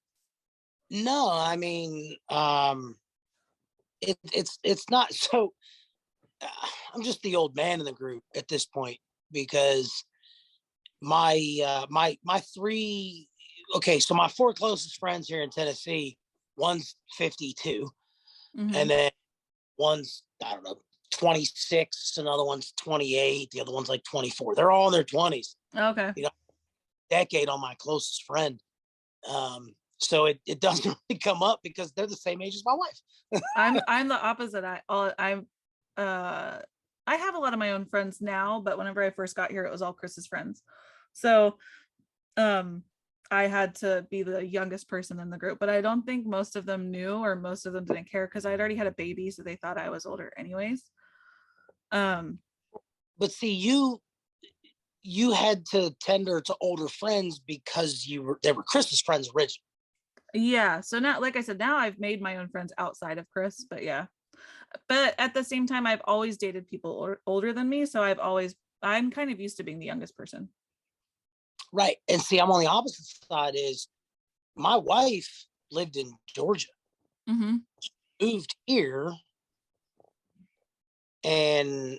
No, I mean, it's not so. I'm just the old man in the group at this point because my 3. Okay, so my 4 closest friends here in Tennessee, one's 52, and then one's, I don't know, 26, another one's 28, the other one's like 24. They're all in their 20s. Okay. Decade on my closest friend. So it doesn't really come up because they're the same age as my wife. I'm the opposite. I have a lot of my own friends now, but whenever I first got here, it was all Chris's friends. So I had to be the youngest person in the group, but I don't think most of them knew or most of them didn't care because I'd already had a baby, so they thought I was older anyways. But see, you had to tender to older friends because they were Chris's friends originally. Yeah, so now, like I said, now I've made my own friends outside of Chris, but yeah. But at the same time, I've always dated people older than me, so I'm kind of used to being the youngest person. Right. And see, I'm on the opposite side. Is my wife lived in Georgia, She moved here, and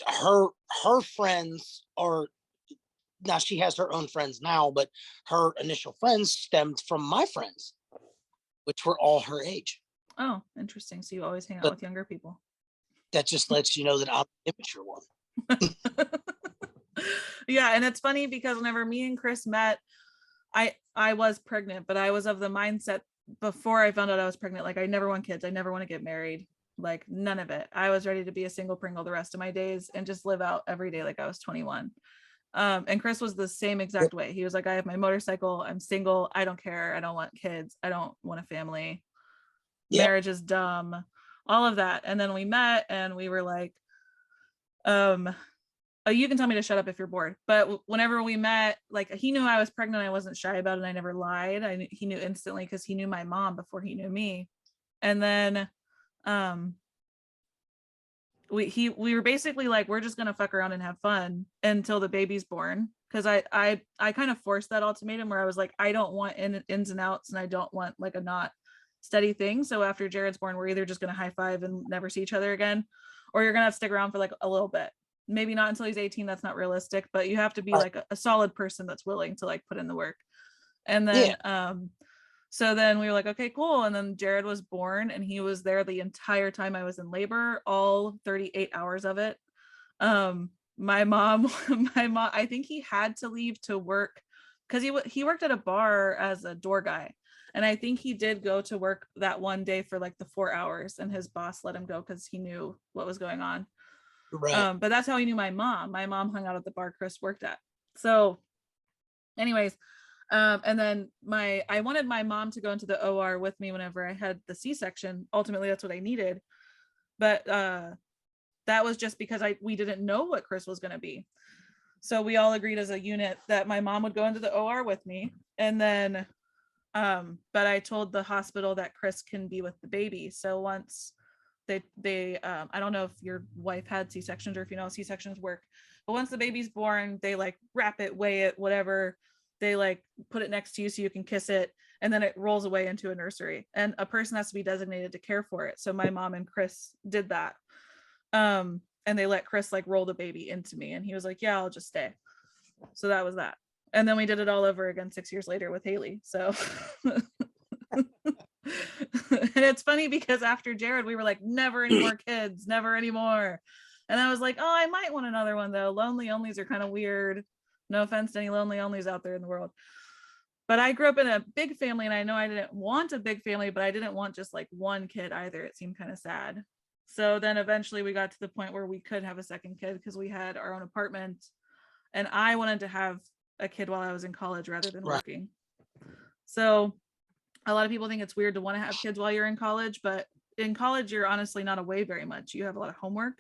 her friends are, now she has her own friends now, but her initial friends stemmed from my friends. which were all her age. Oh, interesting. So you always hang out But with younger people. that just lets you know that I'm the immature one. Yeah, and it's funny because whenever me and Chris met, I was pregnant, but I was of the mindset before I found out I was pregnant, like I never want kids, I never want to get married, like none of it. I was ready to be a single Pringle the rest of my days and just live out every day like I was 21. And Chris was the same exact way. He was like, I have my motorcycle, I'm single, I don't care, I don't want kids, I don't want a family, marriage is dumb, all of that. And then we met and we were like, oh, you can tell me to shut up if you're bored. But whenever we met, like he knew I was pregnant. I wasn't shy about it. I never lied. He knew instantly because he knew my mom before he knew me. And then we were basically like, we're just gonna fuck around and have fun until the baby's born. Because I kind of forced that ultimatum where I was like, I don't want ins and outs, and I don't want like a not steady thing. So after Jared's born, we're either just gonna high five and never see each other again, or you're gonna have to stick around for like a little bit. Maybe not until he's 18, that's not realistic, but you have to be like a solid person that's willing to like put in the work. And then so then we were like, okay, cool. And then Jared was born and he was there the entire time I was in labor, all 38 hours of it. My mom, I think he had to leave to work because he worked at a bar as a door guy. And I think he did go to work that one day for like the 4 hours, and his boss let him go because he knew what was going on. Right. But that's how he knew my mom. My mom hung out at the bar Chris worked at. So anyways, and then I wanted my mom to go into the OR with me whenever I had the C-section. Ultimately, that's what I needed. But that was just because we didn't know what Chris was going to be. So we all agreed as a unit that my mom would go into the OR with me. And then, but I told the hospital that Chris can be with the baby. So once they I don't know if your wife had C-sections or if you know how C-sections work, but once the baby's born, they like wrap it, weigh it, whatever, they like put it next to you so you can kiss it, and then it rolls away into a nursery, and a person has to be designated to care for it. So my mom and Chris did that, and they let Chris like roll the baby into me, and he was like, yeah, I'll just stay. So that was that. And then we did it all over again 6 years later with Haley. So and it's funny because after Jared, we were like, never any more kids, never anymore. And I was like, oh, I might want another one though. Lonely onlys are kind of weird. No offense to any lonely onlys out there in the world. But I grew up in a big family, and I know I didn't want a big family, but I didn't want just like one kid either. It seemed kind of sad. So then eventually we got to the point where we could have a second kid because we had our own apartment, and I wanted to have a kid while I was in college rather than working. So a lot of people think it's weird to want to have kids while you're in college, but in college, you're honestly not away very much. You have a lot of homework,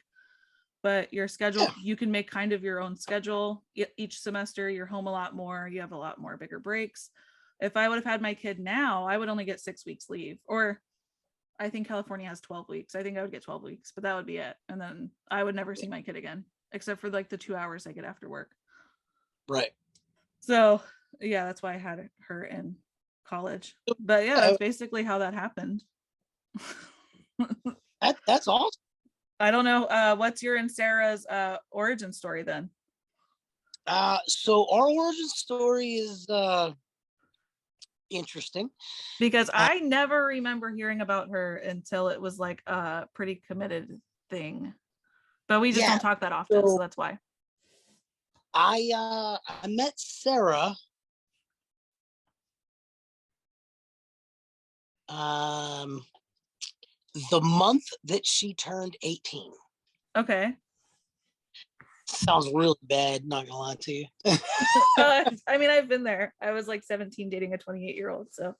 but your schedule, you can make kind of your own schedule each semester. You're home a lot more. You have a lot more bigger breaks. If I would have had my kid now, I would only get 6 weeks leave, or I think California has 12 weeks. I think I would get 12 weeks, but that would be it. And then I would never see my kid again, except for like the 2 hours I get after work. Right. So yeah, that's why I had her in college. But yeah, that's basically how that happened. That's awesome. I don't know. What's your and Sarah's origin story then? So our origin story is interesting because I never remember hearing about her until it was like a pretty committed thing. But we just don't talk that often, so that's why. I met Sarah the month that she turned 18. Okay. Sounds really bad, not gonna lie to you. I mean, I've been there. I was like 17 dating a 28-year-old, so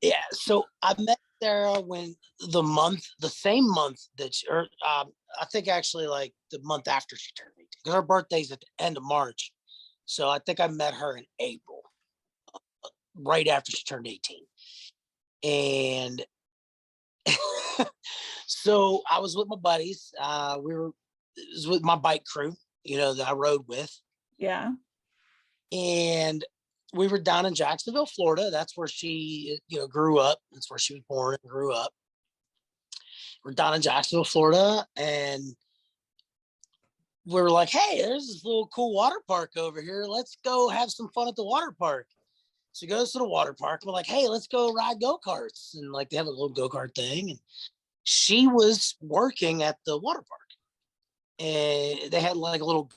yeah. So I met Sarah when the same month that she, or I think actually like the month after she turned 18, because her birthday's at the end of March. So I think I met her in April, right after she turned 18. And so I was with my buddies. It was with my bike crew, that I rode with. Yeah. And we were down in Jacksonville, Florida. That's where she, grew up. That's where she was born and grew up. We're down in Jacksonville, Florida, and we were like, hey, there's this little cool water park over here. Let's go have some fun at the water park. So he goes to the water park. We're like, hey, let's go ride go-karts. And like they have a little go-kart thing. And she was working at the water park. And they had like a little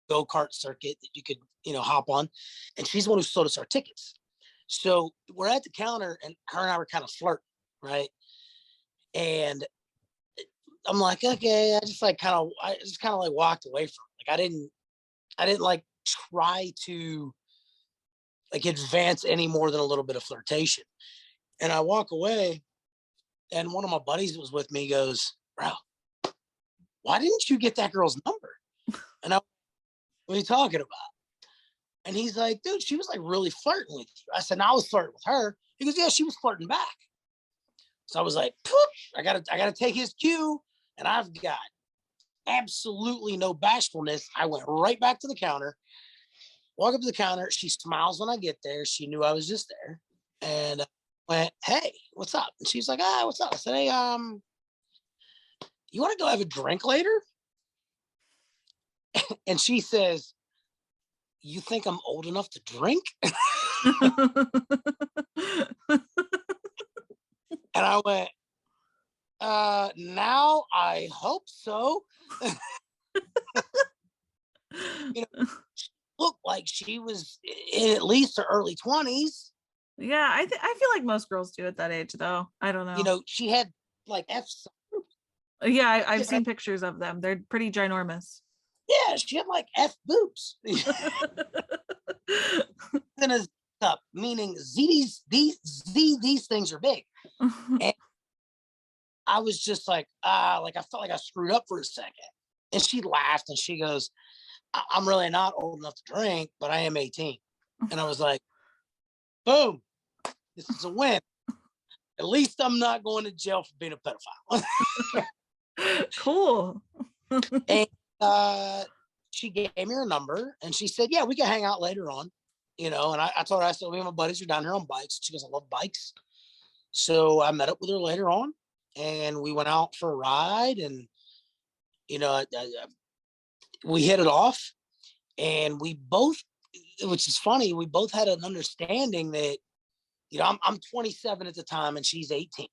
go-kart circuit that you could, hop on. And she's the one who sold us our tickets. So we're at the counter and her and I were kind of flirting, right? And I'm like, okay, I just kind of like walked away from it. Like I didn't like try to like advance any more than a little bit of flirtation. And I walk away and one of my buddies that was with me goes, bro, why didn't you get that girl's number? And I, what are you talking about? And he's like, dude, she was like really flirting with you. I said, no, I was flirting with her. He goes, yeah, she was flirting back. So I was like, I gotta take his cue. And I've got absolutely no bashfulness. I went right back to the counter, walk up to the counter. She smiles when I get there. She knew I was just there. And I went, hey, what's up? And she's like, what's up? I said, hey, you want to go have a drink later? And she says, you think I'm old enough to drink? And I went, now I hope so. She looked like she was in at least her early 20s. Yeah, I feel like most girls do at that age, though. I don't know. She had like F. Yeah, I've seen pictures of them. They're pretty ginormous. Yeah, she had like F boobs. Then a cup, meaning these things are big. And I was just like I felt like I screwed up for a second. And she laughed and she goes, I'm really not old enough to drink, but I am 18. And I was like, boom, this is a win. At least I'm not going to jail for being a pedophile. Cool. And she gave me her number and she said, yeah, we can hang out later on, and I told her, I said, me and my buddies are down here on bikes. She goes, I love bikes. So I met up with her later on and we went out for a ride and, we hit it off and we both, which is funny, we both had an understanding that, I'm 27 at the time and she's 18.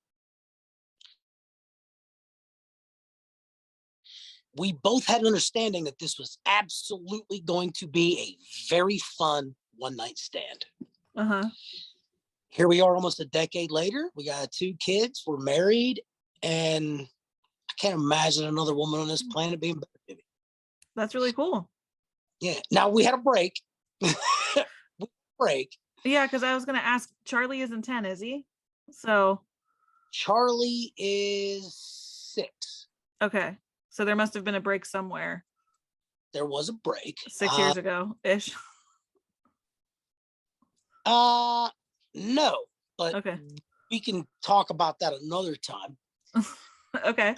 We both had an understanding that this was absolutely going to be a very fun one-night stand. Uh-huh. Here we are almost a decade later. We got 2 kids. We're married. And I can't imagine another woman on this planet being better than me. That's really cool. Yeah. Now we had a break. Yeah, because I was going to ask, Charlie isn't 10, is he? So. Charlie is 6. Okay. So there must have been a break somewhere. There was a break. 6 years ago-ish. No, but okay. We can talk about that another time. Okay.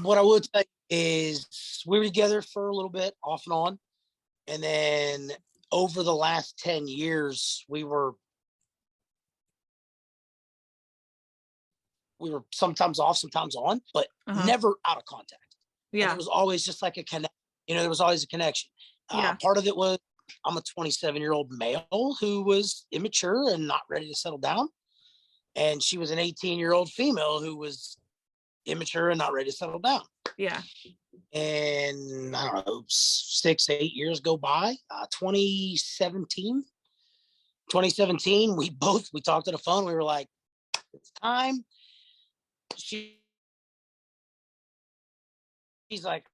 What I would say is we were together for a little bit off and on. And then over the last 10 years, we were sometimes off, sometimes on, but never out of contact. Yeah. And it was always just like a connection. There was always a connection. Part of it was I'm a 27-year-old male who was immature and not ready to settle down. And she was an 18-year-old female who was immature and not ready to settle down. Yeah. And I don't know, 6, 8 years go by. 2017, we talked on the phone. We were like, it's time. She's like,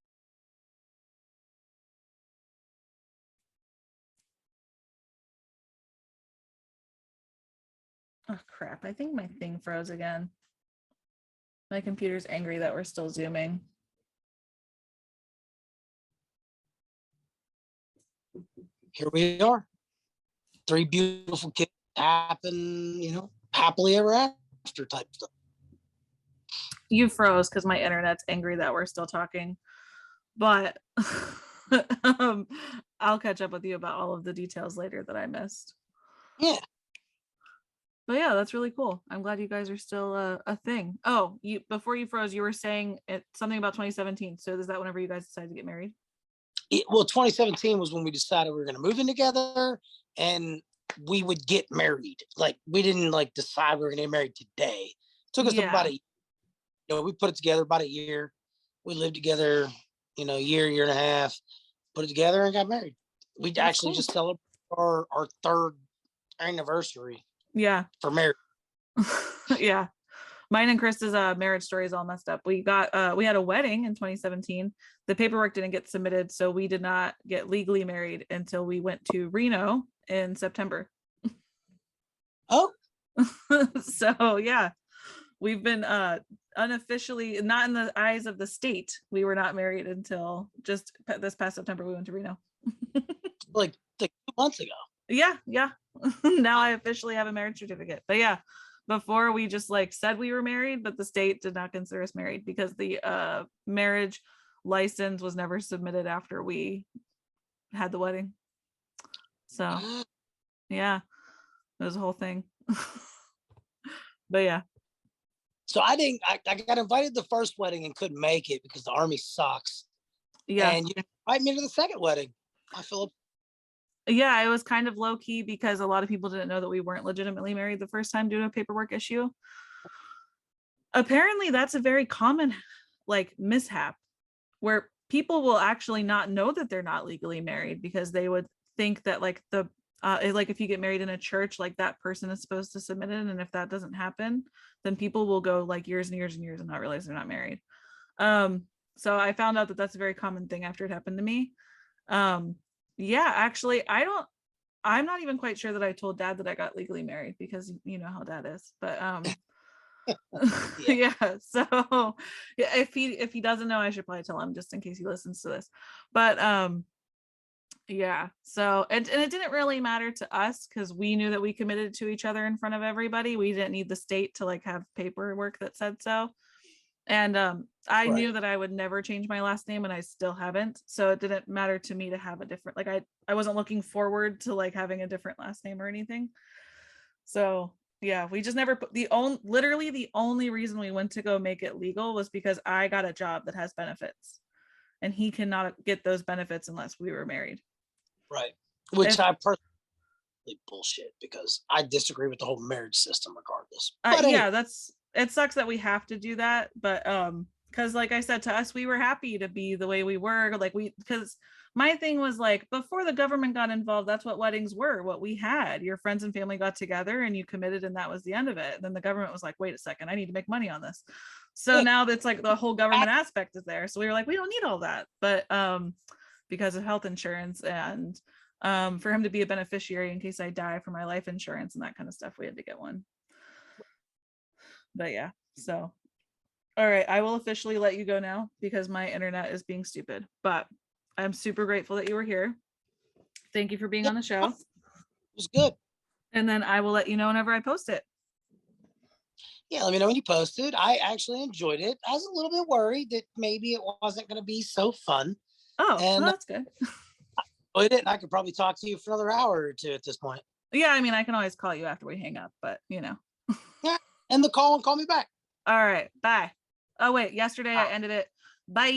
oh crap, I think my thing froze again. My computer's angry that we're still zooming. Here we are. 3 beautiful kids happen, happily ever after type stuff. You froze because my internet's angry that we're still talking. But I'll catch up with you about all of the details later that I missed. Yeah. But yeah, that's really cool. I'm glad you guys are still a thing. Oh, before you froze, you were saying something about 2017. So is that whenever you guys decided to get married? Well, 2017 was when we decided we were going to move in together and we would get married. Like, we didn't like decide we were going to get married today. It took us about we put it together about a year. We lived together, year and a half, put it together and got married. We actually just celebrated our third anniversary. Yeah. For marriage. Yeah. Mine and Chris's marriage story is all messed up. We had a wedding in 2017. The paperwork didn't get submitted, so we did not get legally married until we went to Reno in September. Oh. So yeah, we've been unofficially, not in the eyes of the state, we were not married until just this past September. We went to Reno. like 2 months ago. Yeah. Now I officially have a marriage certificate. But yeah, before we just like said we were married, but the state did not consider us married because the marriage license was never submitted after we had the wedding. So yeah, it was a whole thing. But yeah. So I got invited to the first wedding and couldn't make it because the Army sucks. Yeah. And you invite me to the second wedding. I feel. Yeah, it was kind of low key because a lot of people didn't know that we weren't legitimately married the first time due to a paperwork issue. Apparently that's a very common like mishap where people will actually not know that they're not legally married because they would think that like like if you get married in a church, like that person is supposed to submit it, and if that doesn't happen, then people will go like years and years and years and not realize they're not married. So I found out that that's a very common thing after it happened to me. Yeah, actually, I'm not even quite sure that I told Dad that I got legally married because you know how Dad is. But yeah. So yeah, if he doesn't know, I should probably tell him just in case he listens to this. But yeah, so and it didn't really matter to us because we knew that we committed to each other in front of everybody. We didn't need the state to like have paperwork that said so. And I knew that I would never change my last name, and I still haven't. So it didn't matter to me to have a different, like I wasn't looking forward to like having a different last name or anything. So yeah, we just never put literally the only reason we went to go make it legal was because I got a job that has benefits, and he cannot get those benefits unless we were married. Right. Which I personally bullshit because I disagree with the whole marriage system regardless. But yeah, it sucks that we have to do that, but because like I said, to us, we were happy to be the way we were, like because my thing was like before the government got involved, that's what weddings were, what we had. Your friends and family got together and you committed, and that was the end of it. And then the government was like, wait a second, I need to make money on this. So now that's like the whole government aspect is there. So we were like, we don't need all that. But because of health insurance and for him to be a beneficiary in case I die for my life insurance and that kind of stuff, we had to get one. But yeah, so all right, I will officially let you go now because my internet is being stupid, but I'm super grateful that you were here. Thank you for being on the show. It was good. And then I will let you know whenever I post it. Yeah, let me know when you post it. I actually enjoyed it. I was a little bit worried that maybe it wasn't going to be so fun. Oh, and well, that's good. I enjoyed it, and I could probably talk to you for another hour or two at this point. Yeah, I mean, I can always call you after we hang up, but you know. Yeah, end the call and call me back. All right, bye. Oh wait, yesterday I ended it. Bye.